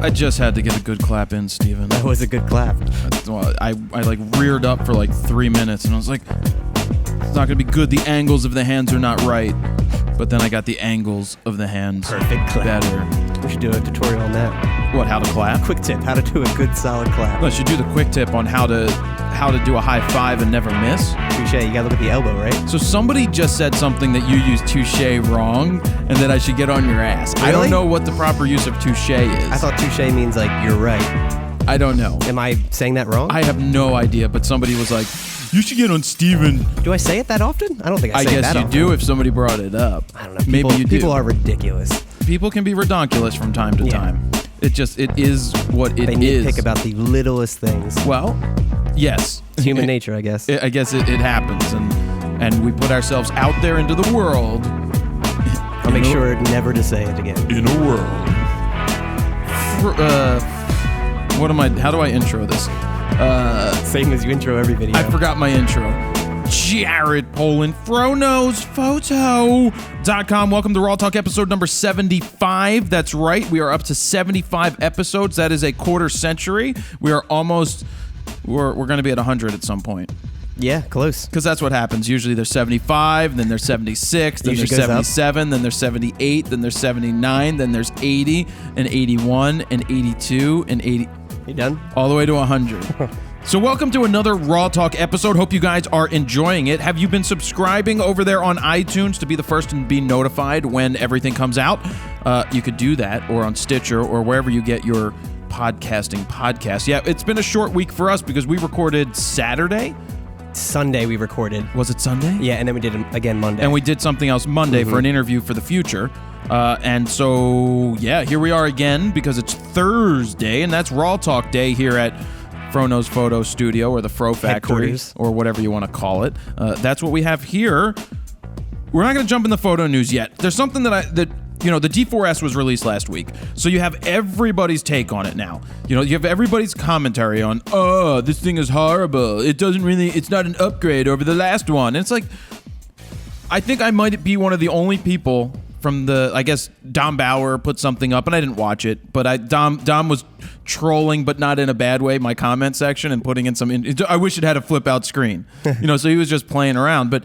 I just had to get a good clap in, Steven. That was a good clap. Well, I like reared up for like 3 minutes, and I was like, it's not going to be good. The angles of the hands are not right. But then I got the angles of the hands Perfect clap. better. We should do a tutorial on that. What, how to clap? Quick tip, how to do a good solid clap. No, I should do the quick tip on how to do a high five and never miss. Touche, you gotta look at the elbow, right? So somebody just said something that you used touche wrong, and that I should get on your ass. Really? I don't know what the proper use of touche is. I thought touche means like, you're right. I don't know. Am I saying that wrong? I have no idea, but somebody was like, you should get on Steven. Do I say it that often? I don't think I say it that often. I guess you do if somebody brought it up. I don't know. Maybe you do. People are ridiculous. People can be redonkulous from time to time. It is what it is. They nitpick about the littlest things. Well, yes. It's human nature, I guess. I guess it happens, and we put ourselves out there into the world. I'll make sure never to say it again. In a world. How do I intro this? Same as you intro every video. I forgot my intro. Jared Polin, FroKnowsPhoto.com. Welcome to RAWtalk episode number 75. That's right. We are up to 75 episodes. That is a quarter century. We are almost, we're going to be at 100 at some point. Yeah, close. Because that's what happens. Usually there's 75, then there's 76, then there's 77, then there's 78, then there's 79, then there's 80, and 81, and 82, and 80. You done? All the way to 100. So welcome to another RAWtalk episode. Hope you guys are enjoying it. Have you been subscribing over there on iTunes to be the first and be notified when everything comes out? You could do that, or on Stitcher, or wherever you get your podcasts. Yeah, it's been a short week for us because we recorded Saturday. Sunday we recorded. Was it Sunday? Yeah, and then we did it again Monday. And we did something else Monday for an interview for the future. And so, yeah, here we are again because it's Thursday, and that's RAWtalk Day here at Frono's Photo Studio, or the Fro Factory, or whatever you want to call it. That's what we have here. We're not going to jump in the photo news yet. There's something that the D4S was released last week, so you have everybody's take on it now. You have everybody's commentary on, this thing is horrible. It's not an upgrade over the last one. And it's like, I think I might be one of the only people from I guess Dom Bauer put something up, and I didn't watch it, but Dom was trolling, but not in a bad way, my comment section, and putting in I wish it had a flip out screen, so he was just playing around. But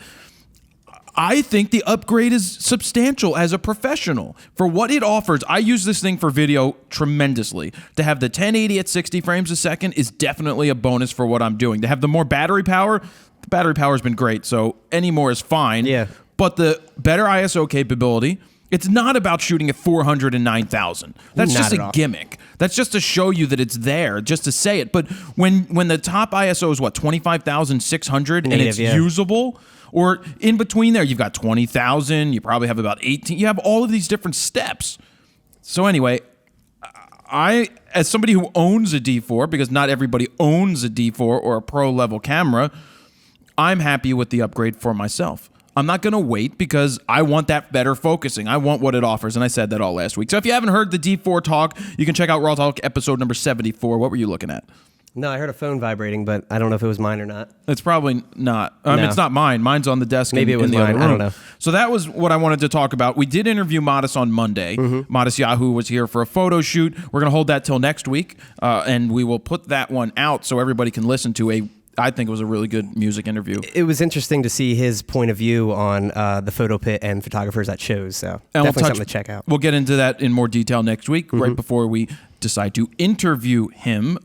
I think the upgrade is substantial as a professional for what it offers. I use this thing for video tremendously. To have the 1080 at 60 frames a second is definitely a bonus for what I'm doing. To have the more battery power, the battery power has been great, so any more is fine. Yeah. But the better ISO capability, it's not about shooting at 400 and 9,000. That's just a gimmick. That's just to show you that it's there, just to say it. But when the top ISO is 25,600 and it's usable, or in between there, you've got 20,000, you probably have about 18, you have all of these different steps. So anyway, I, as somebody who owns a D4, because not everybody owns a D4 or a pro level camera, I'm happy with the upgrade for myself. I'm not going to wait because I want that better focusing. I want what it offers, and I said that all last week. So if you haven't heard the D4 talk, you can check out RAWtalk episode number 74. What were you looking at? No, I heard a phone vibrating, but I don't know if it was mine or not. It's probably not. I mean, it's not mine. Mine's on the desk. Maybe it was in the mine. other room. I don't know. So that was what I wanted to talk about. We did interview Modest on Monday. Modest Yahoo was here for a photo shoot. We're going to hold that till next week, and we will put that one out so everybody can listen to I think it was a really good music interview. It was interesting to see his point of view on the photo pit and photographers at shows, so definitely something to check out. We'll get into that in more detail next week, right before we decide to interview him.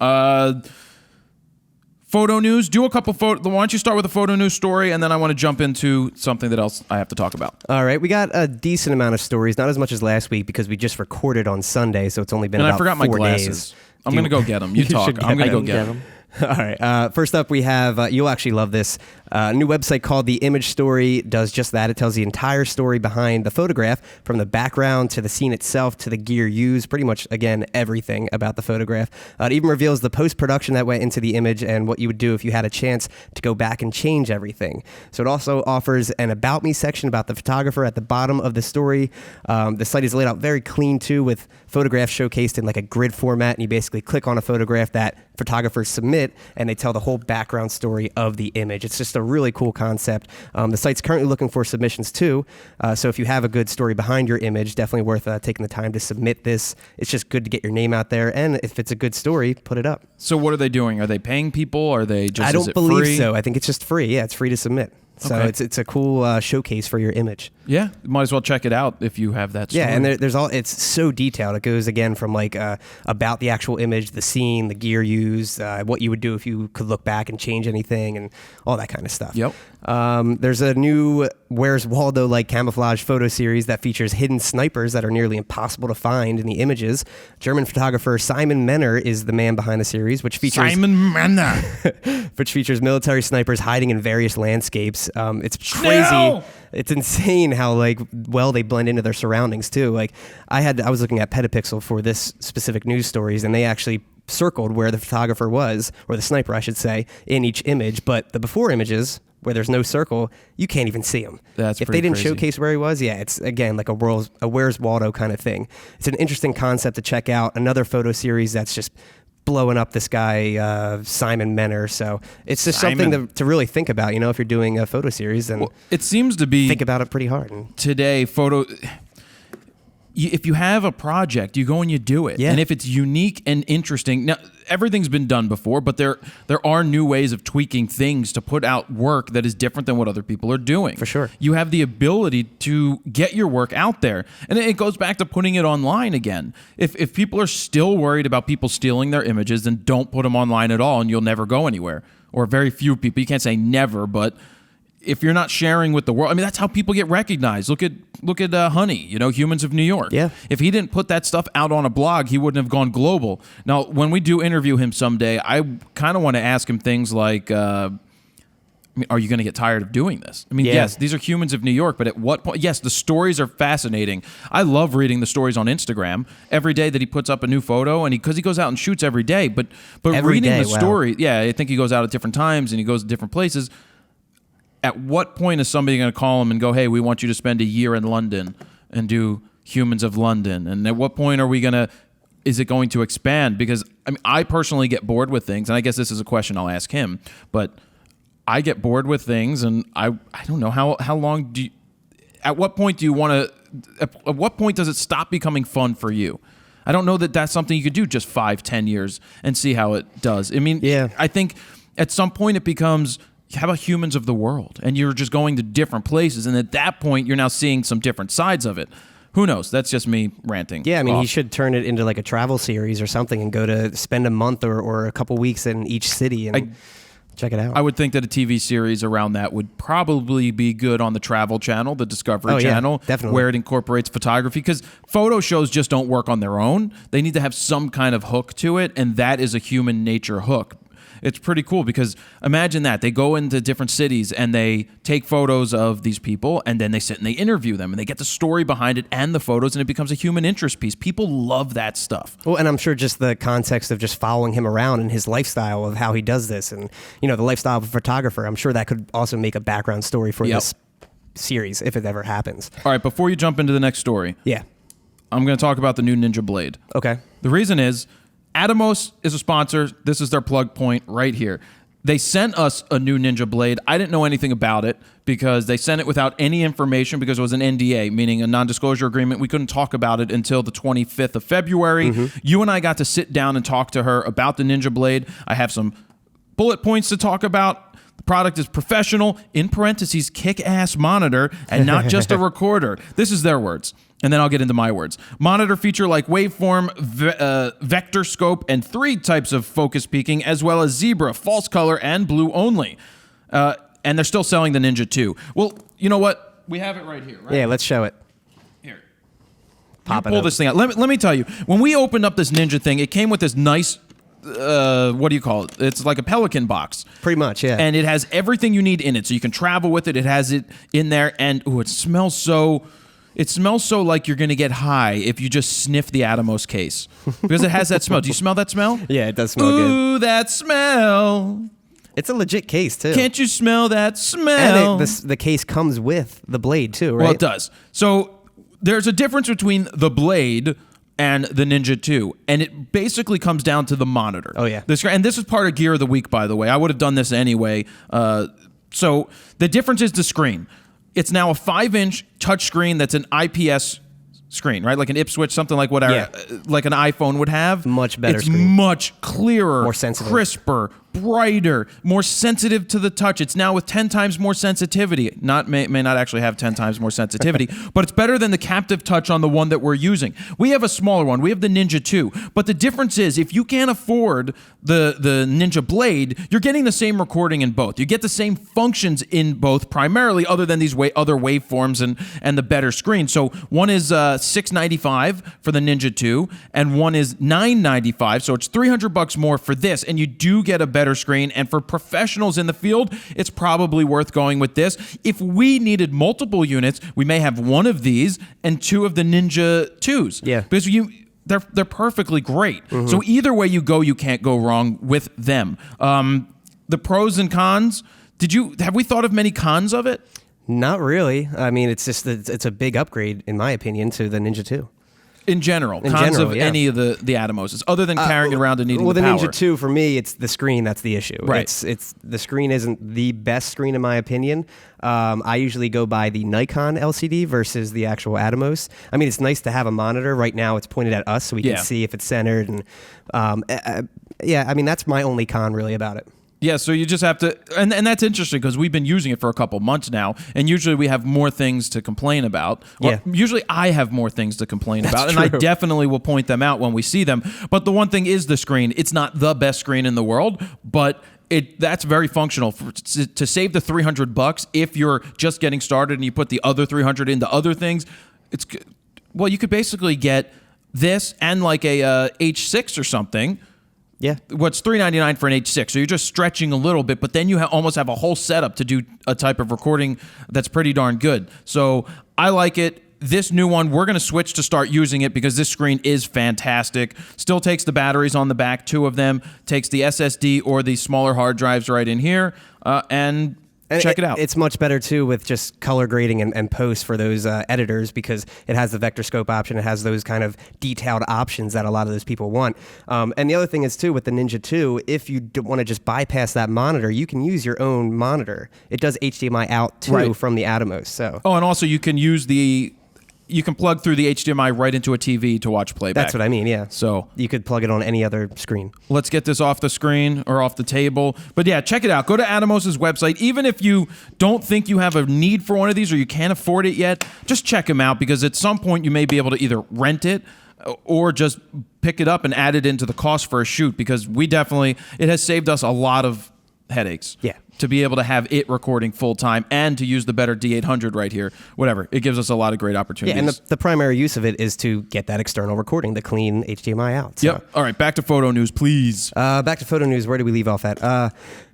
Photo news. Do a couple Why don't you start with a photo news story, and then I want to jump into something that else I have to talk about. All right. We got a decent amount of stories, not as much as last week because we just recorded on Sunday, so it's only been about 4 days. And I forgot my glasses. I'm going to go get them. You talk. I'm going to go get them. All right. First up, we have, you'll actually love this, new website called The Image Story. Does just that. It tells the entire story behind the photograph, from the background to the scene itself to the gear used, pretty much, again, everything about the photograph. It even reveals the post-production that went into the image and what you would do if you had a chance to go back and change everything. So it also offers an About Me section about the photographer at the bottom of the story. The site is laid out very clean, too, with photographs showcased in like a grid format, and you basically click on a photograph that photographers submit, and they tell the whole background story of the image. It's just a a really cool concept. The site's currently looking for submissions too. So if you have a good story behind your image, definitely worth taking the time to submit this. It's just good to get your name out there. And if it's a good story, put it up. So what are they doing? Are they paying people? Are they just? I don't is it believe free? so. I think it's just free. Yeah, it's free to submit. So Okay. it's a cool showcase for your image. Yeah, you might as well check it out if you have that story. Yeah, and there's all. It's so detailed. It goes again from like about the actual image, the scene, the gear used, what you would do if you could look back and change anything, and all that kind of stuff. Yep. There's a new Where's Waldo like camouflage photo series that features hidden snipers that are nearly impossible to find in the images. German photographer Simon Menner is the man behind the series, which features Simon Menner. which features military snipers hiding in various landscapes. It's crazy. No! It's insane how like well they blend into their surroundings too. Like I was looking at Petapixel for this specific news stories, and they actually circled where the photographer was, or the sniper, I should say, in each image. But the before images, where there's no circle, you can't even see him. That's if pretty they didn't crazy. showcase where he was, yeah, it's again like a Where's Waldo kind of thing. It's an interesting concept to check out. Another photo series that's just blowing up this guy Simon Menner. So it's just something to really think about. You know, if you're doing a photo series, and It seems to be think about it pretty hard. today. If you have a project, you go and you do it. Yeah. And if it's unique and interesting, now everything's been done before, but there are new ways of tweaking things to put out work that is different than what other people are doing. For sure. You have the ability to get your work out there. And it goes back to putting it online again. If people are still worried about people stealing their images, then don't put them online at all and you'll never go anywhere. Or very few people. You can't say never, but if you're not sharing with the world, I mean, that's how people get recognized. Look at Honey, Humans of New York. Yeah. If he didn't put that stuff out on a blog, he wouldn't have gone global. Now, when we do interview him someday, I kind of want to ask him things like, are you going to get tired of doing this? I mean, Yeah. yes, these are Humans of New York, but at what point? Yes, the stories are fascinating. I love reading the stories on Instagram every day that he puts up a new photo, and because he goes out and shoots every day. But Every reading day, the wow. story, yeah, I think he goes out at different times and he goes to different places. At what point is somebody going to call him and go, hey, we want you to spend a year in London and do Humans of London? And at what point is it going to expand? Because I personally get bored with things, and I guess this is a question I'll ask him, but I get bored with things, and I don't know how long at what point do you want to, at what point does it stop becoming fun for you? I don't know that that's something you could do just 5-10 years and see how it does. I mean, Yeah. I think at some point it becomes, how about Humans of the World? And you're just going to different places. And at that point, you're now seeing some different sides of it. Who knows? That's just me ranting. Yeah, I mean, off. he should turn it into like a travel series or something and go to spend a month or a couple weeks in each city and check it out. I would think that a TV series around that would probably be good on the Travel Channel, the Discovery Oh, yeah, Channel, definitely. where it incorporates photography. Because photo shows just don't work on their own. They need to have some kind of hook to it, and that is a human nature hook. It's pretty cool because imagine that. They go into different cities and they take photos of these people and then they sit and they interview them and they get the story behind it and the photos, and it becomes a human interest piece. People love that stuff. Well, and I'm sure just the context of just following him around and his lifestyle of how he does this and, the lifestyle of a photographer, I'm sure that could also make a background story for Yep. this series if it ever happens. All right, before you jump into the next story, Yeah. I'm going to talk about the new Ninja Blade. Okay. The reason is Atomos is a sponsor. This is their plug point right here. They sent us a new Ninja Blade. I didn't know anything about it because they sent it without any information because it was an NDA, meaning a non-disclosure agreement. We couldn't talk about it until the 25th of February. You and I got to sit down and talk to her about the Ninja Blade. I have some bullet points to talk about. The product is professional, in parentheses, kick-ass monitor, and not just a recorder. This is their words. And then I'll get into my words. Monitor feature like waveform, vector scope, and 3 types of focus peaking, as well as zebra, false color, and blue only. And they're still selling the Ninja 2. Well, you know what? We have it right here, right? Yeah, let's show it. Here. Pop You it pull up. this thing out. Let me tell you. When we opened up this Ninja thing, it came with this nice, what do you call it? It's like a Pelican box. Pretty much, yeah. And it has everything you need in it. So you can travel with it. It has it in there. And it smells so like you're going to get high if you just sniff the Atomos case. Because it has that smell. Do you smell that smell? Yeah, it does smell good. Ooh, that smell. It's a legit case, too. Can't you smell that smell? And the case comes with the blade, too, right? Well, it does. So there's a difference between the Blade and the Ninja 2, and it basically comes down to the monitor. Oh, yeah. And this is part of Gear of the Week, by the way. I would have done this anyway. So the difference is the screen. It's now a 5-inch touchscreen that's an IPS screen, right? Like an Ipswich, something like whatever, like an iPhone would have. Much better It's screen. much clearer, More sensitive. crisper, brighter, more sensitive to the touch. It's now with 10 times more sensitivity. May not actually have 10 times more sensitivity, but it's better than the captive touch on the one that we're using. We have a smaller one. We have the Ninja 2. But the difference is, if you can't afford the Ninja Blade, you're getting the same recording in both. You get the same functions in both, primarily, other than these other waveforms and the better screen. So one is $695 for the Ninja 2, and one is $995. So it's $300 more for this, and you do get a better screen. And for professionals in the field, it's probably worth going with this. If we needed multiple units, we may have one of these and two of the Ninja 2s. Yeah. Because they're perfectly great. So either way you go, you can't go wrong with them. The pros and cons, have we thought of many cons of it? Not really. I mean, it's just it's a big upgrade, in my opinion, to the Ninja 2. In general, cons of any of the Atomoses, other than carrying it around and needing the power. Well, the Ninja 2, for me, it's the screen that's the issue. Right. It's the screen isn't the best screen, in my opinion. I usually go by the Nikon LCD versus the actual Atomos. I mean, it's nice to have a monitor. Right now, it's pointed at us, so we can see if it's centered. And I mean, that's my only con, really, about it. Yeah, so you just have to, and that's interesting because we've been using it for a couple months now, and usually we have more things to complain about. Well, usually I have more things to complain about, and I definitely will point them out when we see them. But the one thing is the screen. It's not the best screen in the world, but that's very functional to save the $300 if you're just getting started and you put the other $300 into other things. You could basically get this and like a H6 or something. Yeah. What's $399 for an H6? So you're just stretching a little bit, but then you almost have a whole setup to do a type of recording that's pretty darn good. So I like it. This new one, we're going to switch to start using it because this screen is fantastic. Still takes the batteries on the back, 2 of them. Takes the SSD or the smaller hard drives right in here. And check it out. It's much better, too, with just color grading and post for those editors because it has the vector scope option. It has those kind of detailed options that a lot of those people want. And the other thing is, too, with the Ninja 2, if you want to just bypass that monitor, you can use your own monitor. It does HDMI out, too, from the Atomos. So. Oh, and also you can use you can plug through the HDMI right into a TV to watch playback. That's what I mean, yeah. So you could plug it on any other screen. Let's get this off the screen or off the table. But yeah, check it out. Go to Atomos' website. Even if you don't think you have a need for one of these or you can't afford it yet, just check them out because at some point you may be able to either rent it or just pick it up and add it into the cost for a shoot because it has saved us a lot of headaches. Yeah. To be able to have it recording full time and to use the better D800 right here, whatever. It gives us a lot of great opportunities. Yeah, and the primary use of it is to get that external recording, the clean HDMI out. So. Yep. All right, back to photo news, please. Back to photo news. Where did we leave off at?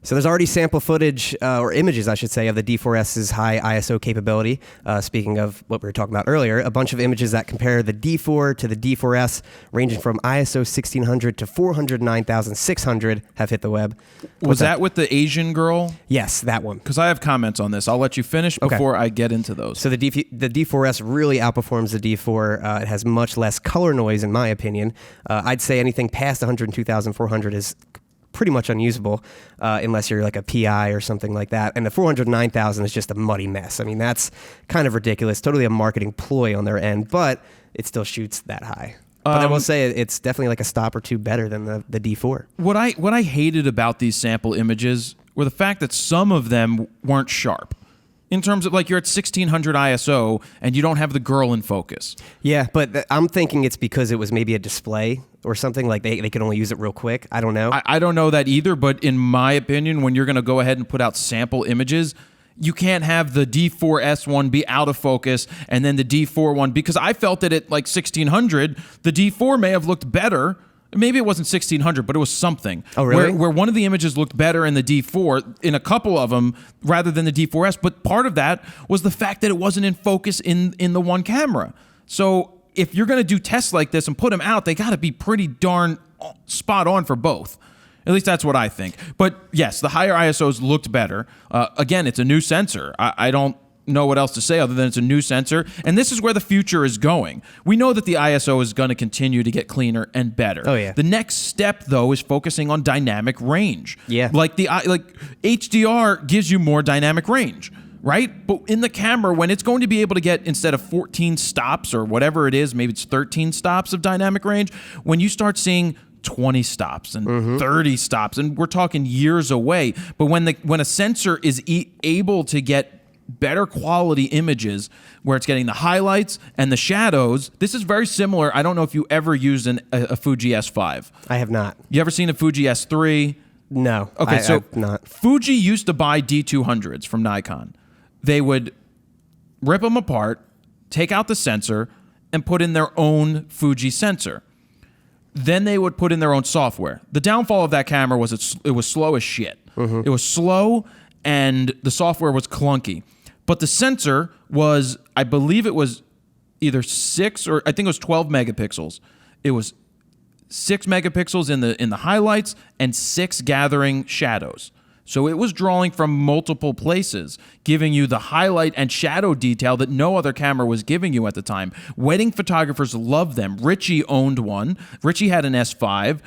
So there's already sample footage, or images, I should say, of the D4S's high ISO capability. Speaking of what we were talking about earlier, a bunch of images that compare the D4 to the D4S, ranging from ISO 1600 to 409,600, have hit the web. Was that with the Asian girl? Yes, that one. Because I have comments on this. I'll let you finish before I get into those. So the D4S really outperforms the D4. It has much less color noise, in my opinion. I'd say anything past 102,400 is pretty much unusable unless you're like a PI or something like that. And the 409,000 is just a muddy mess. I mean, that's kind of ridiculous. Totally a marketing ploy on their end, but it still shoots that high. But I will say it's definitely like a stop or two better than the D4. What I hated about these sample images were the fact that some of them weren't sharp. In terms of, like, you're at 1600 ISO and you don't have the girl in focus. Yeah, but I'm thinking it's because it was maybe a display or something, like they could only use it real quick. I don't know. I don't know that either, but in my opinion, when you're going to go ahead and put out sample images, you can't have the D4S one be out of focus and then the D4 one, because I felt that at like 1600, the D4 may have looked better. Maybe it wasn't 1600, but it was something. Oh, really? Where one of the images looked better in the D4, in a couple of them, rather than the D4S. But part of that was the fact that it wasn't in focus in the one camera. So if you're going to do tests like this and put them out, they got to be pretty darn spot on for both. At least that's what I think. But yes, the higher ISOs looked better. Again, it's a new sensor. I don't know what else to say other than it's a new sensor. And this is where the future is going. We know that the ISO is going to continue to get cleaner and better. Oh, yeah. The next step, though, is focusing on dynamic range. Yeah. Like HDR gives you more dynamic range, right? But in the camera, when it's going to be able to get, instead of 14 stops or whatever it is, maybe it's 13 stops of dynamic range, when you start seeing 20 stops and 30 stops, and we're talking years away. But when a sensor is able to get better quality images, where it's getting the highlights and the shadows, this is very similar. I don't know if you ever used a Fuji S5. I have not. You ever seen a Fuji S3? No. Okay, I've not. Fuji used to buy D200s from Nikon. They would rip them apart, take out the sensor, and put in their own Fuji sensor. Then they would put in their own software. The downfall of that camera was it was slow as shit. It was slow, and the software was clunky. But the sensor was, I believe it was either 6 or I think it was 12 megapixels. It was 6 megapixels in the highlights and 6 gathering shadows. So it was drawing from multiple places, giving you the highlight and shadow detail that no other camera was giving you at the time. Wedding photographers loved them. Richie owned one. Richie had an S5,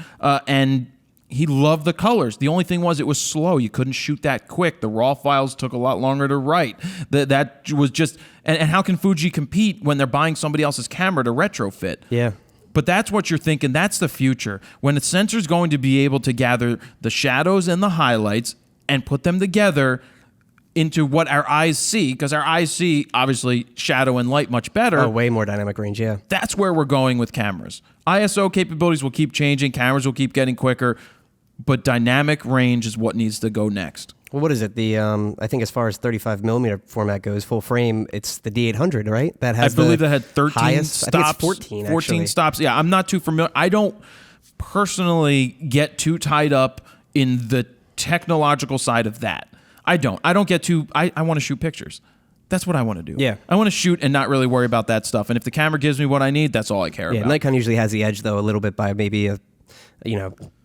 and he loved the colors. The only thing was it was slow. You couldn't shoot that quick. The RAW files took a lot longer to write. That was just... And how can Fuji compete when they're buying somebody else's camera to retrofit? Yeah. But that's what you're thinking. That's the future. When the sensor's going to be able to gather the shadows and the highlights and put them together into what our eyes see, because our eyes see, obviously, shadow and light much better. Oh, way more dynamic range, yeah. That's where we're going with cameras. ISO capabilities will keep changing. Cameras will keep getting quicker. But dynamic range is what needs to go next. Well, what is it? The I think as far as 35 millimeter format goes, full frame, it's the D800, right? That has, I believe that had 13 highest, stops. I think it's 14, 14 actually. stops. Yeah, I'm not too familiar. I don't personally get too tied up in the technological side of that. I don't get too... I want to shoot pictures. That's what I want to do. Yeah. I want to shoot and not really worry about that stuff. And if the camera gives me what I need, that's all I care about. Nikon usually has the edge, though, a little bit by maybe a...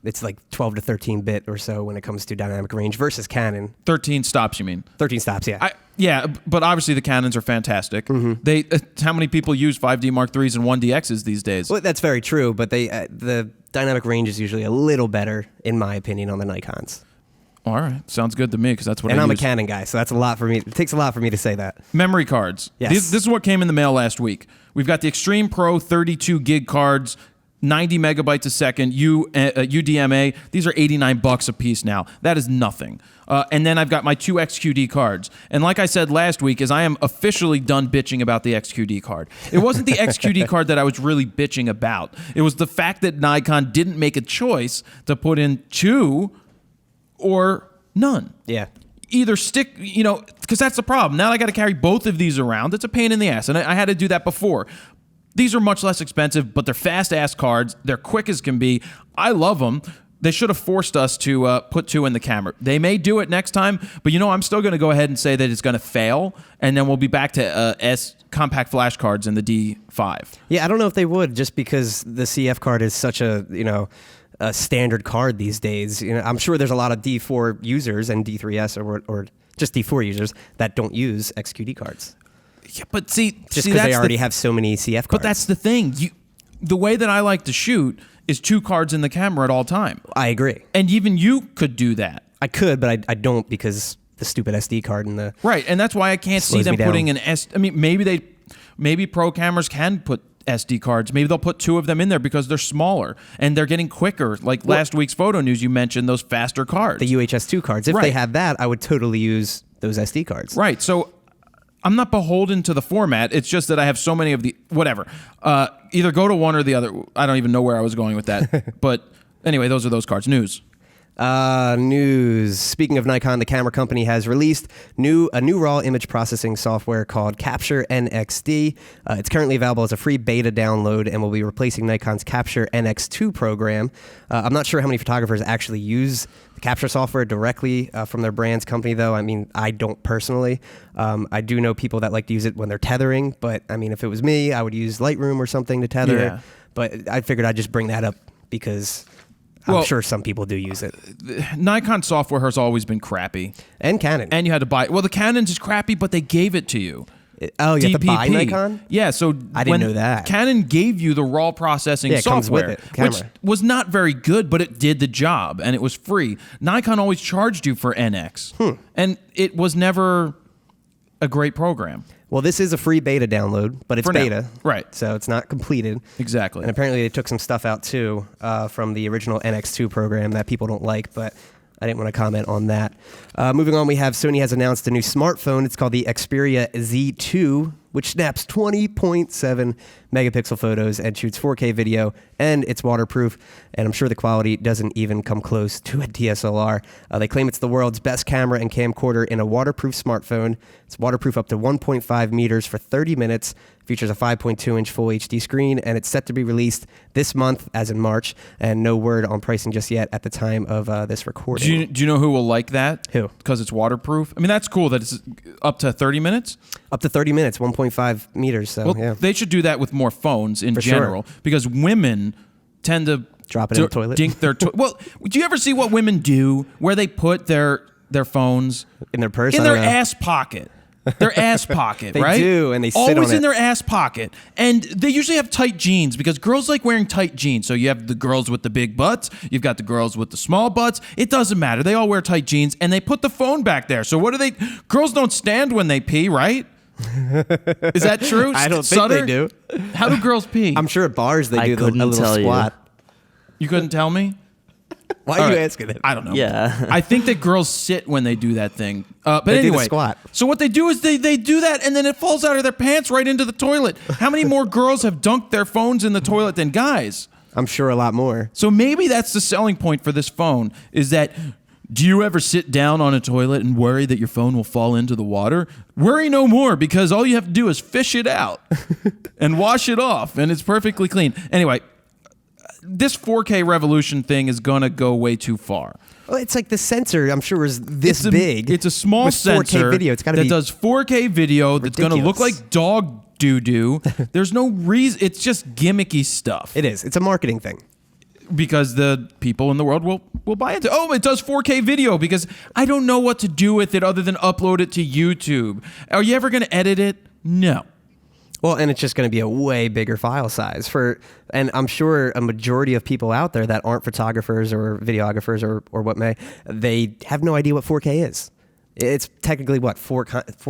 it's like 12 to 13 bit or so when it comes to dynamic range versus Canon. 13 stops, you mean? 13 stops, yeah. Yeah, but obviously the Canons are fantastic. How many people use 5D Mark IIIs and 1DXs these days? Well, that's very true, but the dynamic range is usually a little better, in my opinion, on the Nikons. All right, sounds good to me because that's what I use. And I'm a Canon guy, so that's a lot for me. It takes a lot for me to say that. Memory cards. Yes. This is what came in the mail last week. We've got the Extreme Pro 32 gig cards, 90 megabytes a second, UDMA. These are $89 a piece now. That is nothing. And then I've got my 2 XQD cards. And like I said last week, I am officially done bitching about the XQD card. It wasn't the XQD card that I was really bitching about. It was the fact that Nikon didn't make a choice to put in 2 or none. Yeah. Either stick, because that's the problem. Now I got to carry both of these around. It's a pain in the ass. And I had to do that before. These are much less expensive, but they're fast-ass cards. They're quick as can be. I love them. They should have forced us to put 2 in the camera. They may do it next time, but I'm still going to go ahead and say that it's going to fail, and then we'll be back to compact flash cards in the D5. Yeah, I don't know if they would, just because the CF card is such a standard card these days. I'm sure there's a lot of D4 users and D3S or just D4 users that don't use XQD cards. Yeah, but just because they already have so many CF cards. But that's the thing. The way that I like to shoot is 2 cards in the camera at all time. I agree. And even you could do that. I could, but I don't because the stupid SD card and the... Right, and that's why I can't see them putting an S... I mean, maybe pro cameras can put SD cards. Maybe they'll put 2 of them in there because they're smaller and they're getting quicker. Like last week's photo news, you mentioned those faster cards. The UHS-2 cards. If they have that, I would totally use those SD cards. Right, so... I'm not beholden to the format. It's just that I have so many of the... Whatever. Either go to one or the other. I don't even know where I was going with that. But anyway, those are those cards. News. News. Speaking of Nikon, the camera company has released a new RAW image processing software called Capture NXD. It's currently available as a free beta download and will be replacing Nikon's Capture NX2 program. I'm not sure how many photographers actually use the Capture software directly from their brand's company, though. I mean, I don't personally. I do know people that like to use it when they're tethering, but I mean, if it was me, I would use Lightroom or something to tether. Yeah. But I figured I'd just bring that up because I'm sure some people do use it. Nikon software has always been crappy. And Canon. And you had to buy it. Well, the Canon's is crappy, but they gave it to you. You have to buy Nikon? Yeah, so I didn't know that. Canon gave you the raw processing it comes software, with it, camera. which was not very good, but it did the job, and it was free. Nikon always charged you for NX, and it was never a great program. Well, this is a free beta download, but it's beta. Right. So it's not completed. Exactly. And apparently they took some stuff out, too, from the original NX2 program that people don't like, but I didn't want to comment on that. Moving on, we have Sony has announced a new smartphone. It's called the Xperia Z2, which snaps 20.7 megapixel photos and shoots 4K video, and it's waterproof, and I'm sure the quality doesn't even come close to a DSLR. They claim it's the world's best camera and camcorder in a waterproof smartphone. It's waterproof up to 1.5 meters for 30 minutes, features a 5.2-inch Full HD screen, and it's set to be released this month, as in March, and no word on pricing just yet at the time of this recording. Do you know who will like that? Who? Because it's waterproof. I mean, that's cool that it's up to 30 minutes. Up to 30 minutes, 1.5 meters. So, well, yeah. They should do that with more phones in general, because women tend to drop it in the toilet. Dink their well, do you ever see what women do where they put their phones in their purse? In their ass pocket. Their ass pocket, they right? They do, and they sit always on it. in their ass pocket. And they usually have tight jeans because girls like wearing tight jeans. So you have the girls with the big butts, you've got the girls with the small butts. It doesn't matter. They all wear tight jeans, and they put the phone back there. So what do they? Girls don't stand when they pee, right? Is that true? I don't think they do. How do girls pee? I'm sure at bars they do a little squat. You couldn't tell me? Why are you asking it? I don't know. Yeah. I think that girls sit when they do that thing. But they anyway, do the squat. So what they do is they do that, and then it falls out of their pants right into the toilet. How many more girls have dunked their phones in the toilet than guys? I'm sure a lot more. So maybe that's the selling point for this phone, is that do you ever sit down on a toilet and worry that your phone will fall into the water? Worry no more, because all you have to do is fish it out and wash it off, and it's perfectly clean. Anyway, this 4K revolution thing is going to go way too far. Well, it's like the sensor, I'm sure, is this big. It's a small with sensor 4K video. It's gotta that be does 4K video that's going to look like dog doo-doo. There's no reason. It's just gimmicky stuff. It is. It's a marketing thing. Because the people in the world will buy it. Oh, it does 4K video because I don't know what to do with it other than upload it to YouTube. Are you ever going to edit it? No. Well, and it's just going to be a way bigger file size and I'm sure a majority of people out there that aren't photographers or videographers or what may, they have no idea what 4K is. It's technically what, four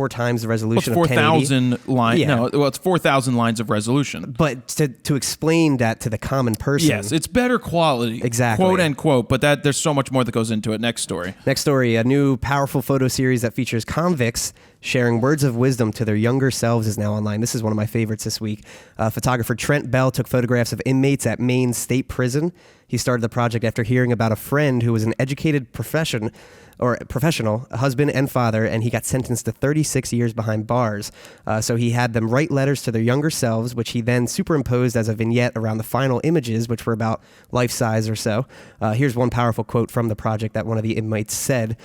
times the resolution of 4,000 lines. Yeah. No, well, it's 4,000 lines of resolution. But to explain that to the common person, yes, it's better quality, exactly, quote unquote. But there's so much more that goes into it. Next story. Next story: a new powerful photo series that features convicts sharing words of wisdom to their younger selves is now online. This is one of my favorites this week. Photographer Trent Bell took photographs of inmates at Maine State Prison. He started the project after hearing about a friend who was an educated professional, a husband and father, and he got sentenced to 36 years behind bars. So he had them write letters to their younger selves, which he then superimposed as a vignette around the final images, which were about life size or so. Here's one powerful quote from the project that one of the inmates said,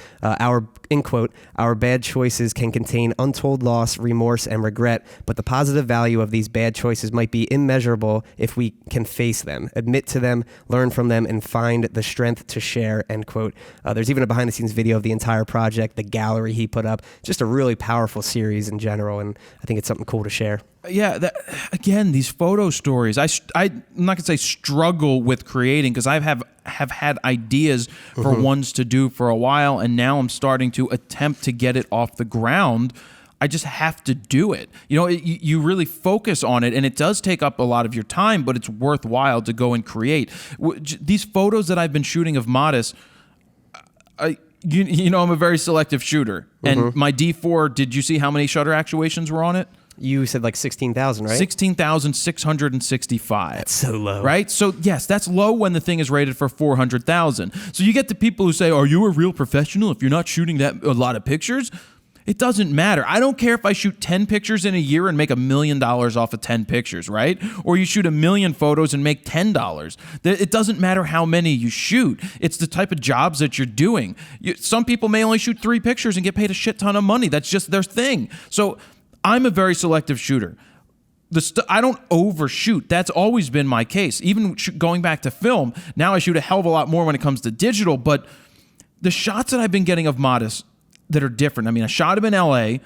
in quote, "Our bad choices can contain untold loss, remorse, and regret, but the positive value of these bad choices might be immeasurable if we can face them, admit to them, learn from them, and find the strength to share," end quote. There's even a behind-the-scenes video of the entire project, the gallery he put up. Just a really powerful series in general, and I think it's something cool to share. Yeah, again, these photo stories, I'm not going to say struggle with creating, because I have had ideas for ones to do for a while, and now I'm starting to attempt to get it off the ground. I just have to do it. You know, you really focus on it, and it does take up a lot of your time, but it's worthwhile to go and create. These photos that I've been shooting of Modest, you know, I'm a very selective shooter, and my D4, did you see how many shutter actuations were on it? You said like 16,000, right? 16,665. That's so low. Right? So, yes, that's low when the thing is rated for 400,000. So you get the people who say, are you a real professional if you're not shooting a lot of pictures? It doesn't matter. I don't care if I shoot 10 pictures in a year and make $1 million off of 10 pictures, right? Or you shoot 1 million photos and make $10. It doesn't matter how many you shoot. It's the type of jobs that you're doing. Some people may only shoot 3 pictures and get paid a shit ton of money. That's just their thing. So I'm a very selective shooter. I don't overshoot. That's always been my case. Even going back to film, now I shoot a hell of a lot more when it comes to digital, but the shots that I've been getting of Modest that are different. I mean, I shot him in LA.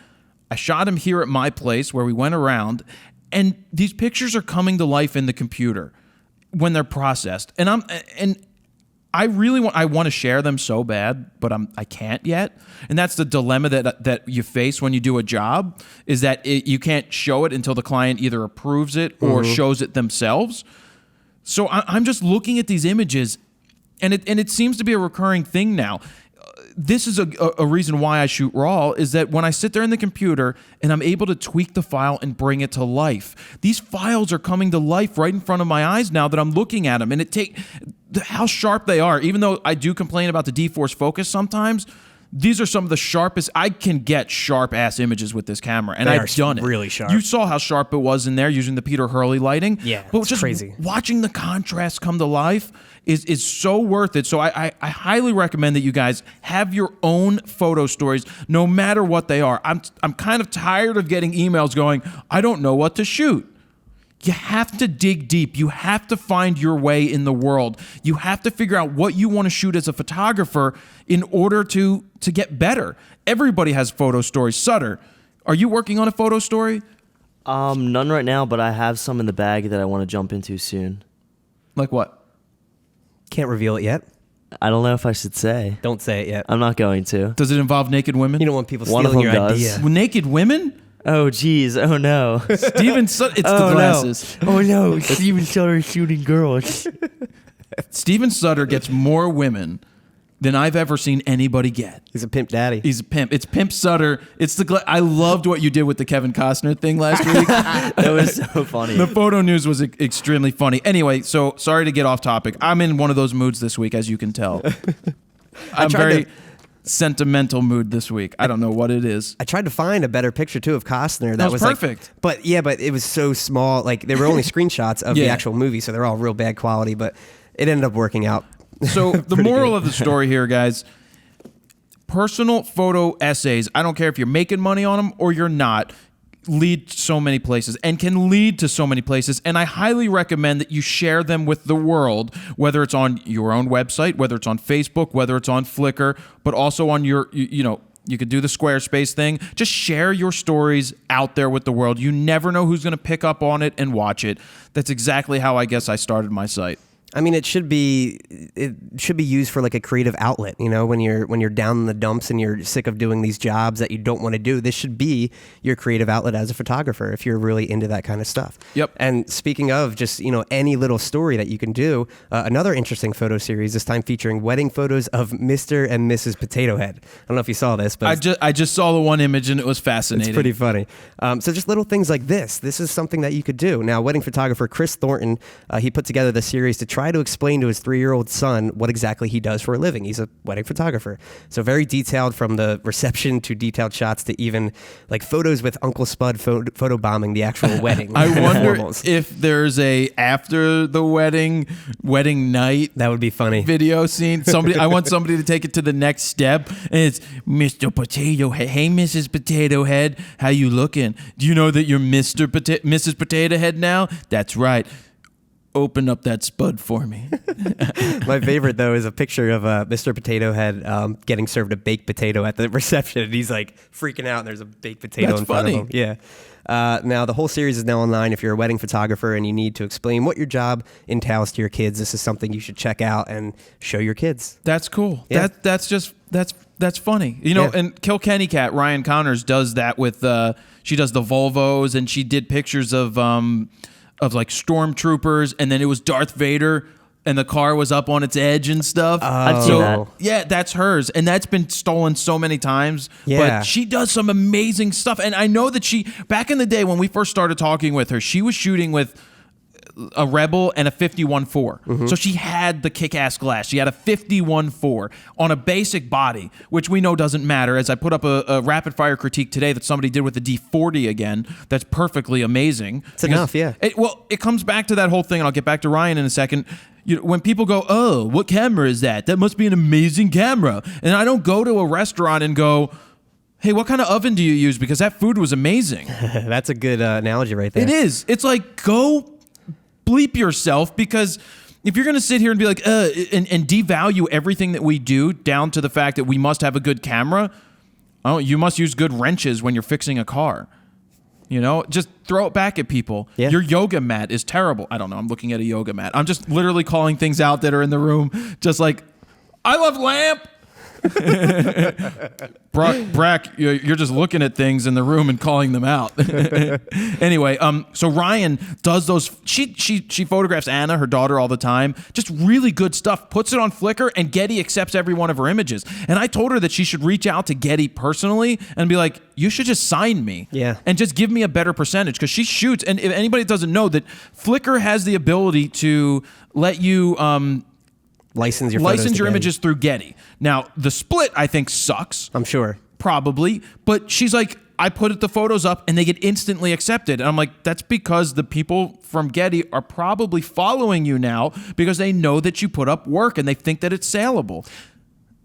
I shot him here at my place where we went around, and these pictures are coming to life in the computer when they're processed. And I want to share them so bad, but I can't yet. And that's the dilemma that you face when you do a job, is that you can't show it until the client either approves it or shows it themselves. So I'm just looking at these images, and it seems to be a recurring thing now. This is a reason why I shoot RAW, is that when I sit there in the computer and I'm able to tweak the file and bring it to life, these files are coming to life right in front of my eyes now that I'm looking at them. And how sharp they are, even though I do complain about the D-Force focus sometimes, these are some of the sharpest. I can get sharp-ass images with this camera, and I've done it. Really sharp. You saw how sharp it was in there using the Peter Hurley lighting. Yeah, but it's just crazy. Watching the contrast come to life is so worth it. So I highly recommend that you guys have your own photo stories, no matter what they are. I'm kind of tired of getting emails going, I don't know what to shoot. You have to dig deep. You have to find your way in the world. You have to figure out what you want to shoot as a photographer in order to get better. Everybody has photo stories. Sutter, are you working on a photo story? None right now, but I have some in the bag that I want to jump into soon. Like what? Can't reveal it yet. I don't know if I should say. Don't say it yet. I'm not going to. Does it involve naked women? You don't want people One of stealing them your does. idea. Well, naked women? Oh, geez. Oh, no. Steven Sutter, it's the glasses. No. Oh, no. Steven Sutter is shooting girls. Steven Sutter gets more women than I've ever seen anybody get. He's a pimp daddy. He's a pimp. It's Pimp Sutter. It's I loved what you did with the Kevin Costner thing last week. That was so funny. The photo news was extremely funny. Anyway, so sorry to get off topic. I'm in one of those moods this week, as you can tell. I'm very sentimental mood this week. I don't know what it is. I tried to find a better picture too of Costner. That was perfect. But it was so small. Like, they were only screenshots of the actual movie, so they're all real bad quality. But it ended up working out. So the moral of the story here, guys: personal photo essays, I don't care if you're making money on them or you're not, lead so many places and can lead to so many places. And I highly recommend that you share them with the world, whether it's on your own website, whether it's on Facebook, whether it's on Flickr, but also on your, you could do the Squarespace thing. Just share your stories out there with the world. You never know who's going to pick up on it and watch it. That's exactly how I guess I started my site. I mean, it should be used for like a creative outlet. When you're down in the dumps and you're sick of doing these jobs that you don't want to do, this should be your creative outlet as a photographer if you're really into that kind of stuff. Yep. And speaking of just any little story that you can do, another interesting photo series this time featuring wedding photos of Mr. and Mrs. Potato Head. I don't know if you saw this, but I just saw the one image and it was fascinating. It's pretty funny. So just little things like this. This is something that you could do. Now, wedding photographer Chris Thornton, he put together the series to try to explain to his 3-year-old son what exactly he does for a living. He's a wedding photographer. So very detailed, from the reception to detailed shots to even like photos with Uncle Spud photo bombing the actual wedding. I wonder if there's a after the wedding night. That would be funny. Video scene. I want somebody to take it to the next step, and it's Mr. Potato Head. Hey, Mrs. Potato Head, how you looking? Do you know that you're Mrs. Potato Head now? That's right. Open up that spud for me. My favorite, though, is a picture of Mr. Potato Head getting served a baked potato at the reception, and he's like freaking out, and there's a baked potato in front of him. Yeah. Now, the whole series is now online. If you're a wedding photographer and you need to explain what your job entails to your kids, this is something you should check out and show your kids. That's cool. Yeah. That's funny. And Kilkenny Cat, Ryan Connors, does that with, she does the Volvos, and she did pictures of like stormtroopers, and then it was Darth Vader and the car was up on its edge and stuff. I've seen that. Yeah, that's hers, and that's been stolen so many times. Yeah. But she does some amazing stuff, and I know that back in the day when we first started talking with her, she was shooting with a Rebel and a 51.4. Mm-hmm. So she had the kick-ass glass. She had a 51.4 on a basic body, which we know doesn't matter, as I put up a rapid-fire critique today that somebody did with the D40 again. That's perfectly amazing. It's enough, yeah. It comes back to that whole thing, and I'll get back to Ryan in a second. When people go, oh, what camera is that? That must be an amazing camera. And I don't go to a restaurant and go, hey, what kind of oven do you use? Because that food was amazing. That's a good analogy right there. It is. It's like, go bleep yourself, because if you're going to sit here and be like, and devalue everything that we do down to the fact that we must have a good camera, oh, you must use good wrenches when you're fixing a car. You know, just throw it back at people. Yeah. Your yoga mat is terrible. I don't know. I'm looking at a yoga mat. I'm just literally calling things out that are in the room. Just like, I love lamp. Brack, you're just looking at things in the room and calling them out. Anyway, so Ryan does those. She photographs Anna, her daughter, all the time. Just really good stuff. Puts it on Flickr, and Getty accepts every one of her images. And I told her that she should reach out to Getty personally and be like, you should just sign me. Yeah. And just give me a better percentage, because she shoots. And if anybody doesn't know, that Flickr has the ability to let you license your images through Getty. Now, the split, I think, sucks. I'm sure. Probably. But she's like, I put the photos up and they get instantly accepted. And I'm like, that's because the people from Getty are probably following you now because they know that you put up work and they think that it's saleable.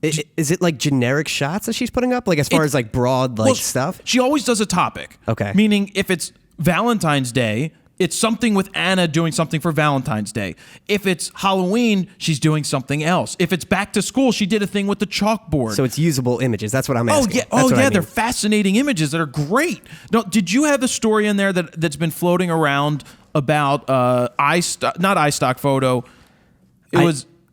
Is it like generic shots that she's putting up? Like as far as like broad stuff? She always does a topic. Okay. Meaning if it's Valentine's Day, it's something with Anna doing something for Valentine's Day. If it's Halloween, she's doing something else. If it's back to school, she did a thing with the chalkboard. So it's usable images. That's what I'm asking. They're fascinating images that are great. Now, did you have the story in there that's been floating around about not iStock photo?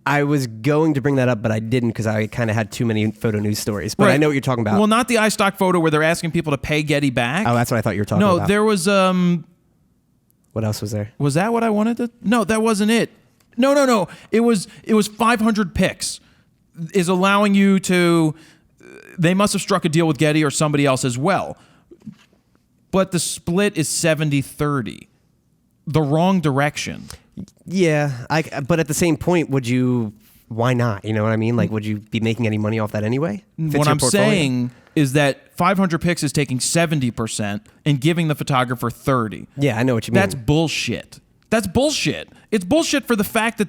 I was going to bring that up, but I didn't because I kind of had too many photo news stories. But right. I know what you're talking about. Well, not the iStock photo where they're asking people to pay Getty back. Oh, that's what I thought you were talking about. No, there was What else was there? Was that what I wanted to? No, that wasn't it. No. It was 500 pics is allowing you to. They must have struck a deal with Getty or somebody else as well. But the split is 70-30. The wrong direction. Yeah, but at the same point, why not? You know what I mean? Like, would you be making any money off that anyway? What I'm saying is that 500 pics is taking 70% and giving the photographer 30. Yeah, I know what you mean. That's bullshit. It's bullshit for the fact that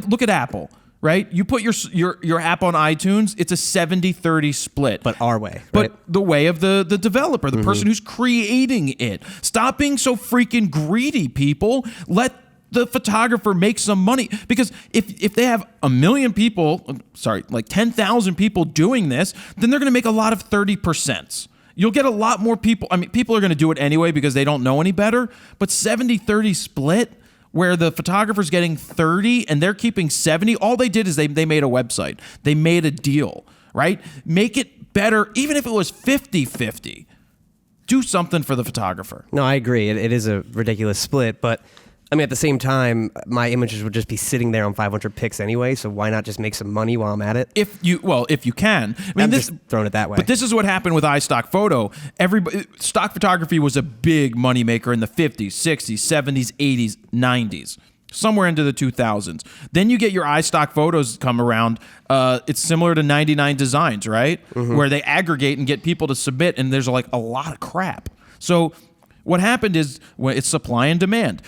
look at Apple, right? You put your app on iTunes, it's a 70-30 split. But our way, But right? the way of the developer, the person who's creating it. Stop being so freaking greedy, people. Let the photographer make some money, because if they have 1 million people, like 10,000 people doing this, then they're going to make a lot of 30%. You'll get a lot more people. I mean, people are going to do it anyway because they don't know any better. But 70-30 split, where the photographer's getting 30 and they're keeping 70, all they did is they made a website. They made a deal, right? Make it better, even if it was 50-50. Do something for the photographer. No, I agree. It is a ridiculous split, but I mean, at the same time, my images would just be sitting there on 500 pics anyway, so why not just make some money while I'm at it? If you can. I mean, I'm just throwing it that way. But this is what happened with iStock Photo. Stock photography was a big moneymaker in the 50s, 60s, 70s, 80s, 90s, somewhere into the 2000s. Then you get your iStock Photos come around. It's similar to 99 Designs, right? Where they aggregate and get people to submit, and there's like a lot of crap. So what happened is, it's supply and demand.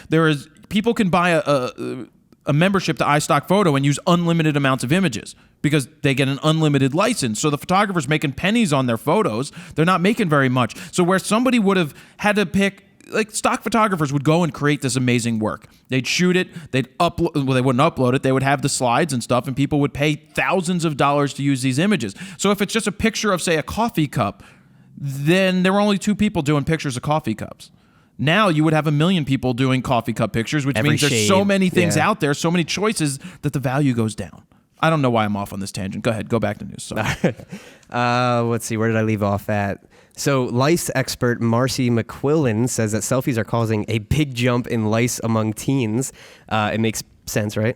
People can buy a membership to iStock Photo and use unlimited amounts of images because they get an unlimited license. So the photographer's making pennies on their photos. They're not making very much. So where somebody would have had to pick, like stock photographers would go and create this amazing work. They'd shoot it. They'd upload. Well, they wouldn't upload it. They would have the slides and stuff, and people would pay thousands of dollars to use these images. So if it's just a picture of, say, a coffee cup, then there were only 2 people doing pictures of coffee cups. Now you would have 1 million people doing coffee cup pictures, which means there's so many things out there, so many choices, that the value goes down. I don't know why I'm off on this tangent. Go ahead. Go back to news. Sorry. Let's see. Where did I leave off at? So lice expert Marcy McQuillan says that selfies are causing a big jump in lice among teens. It makes sense, right?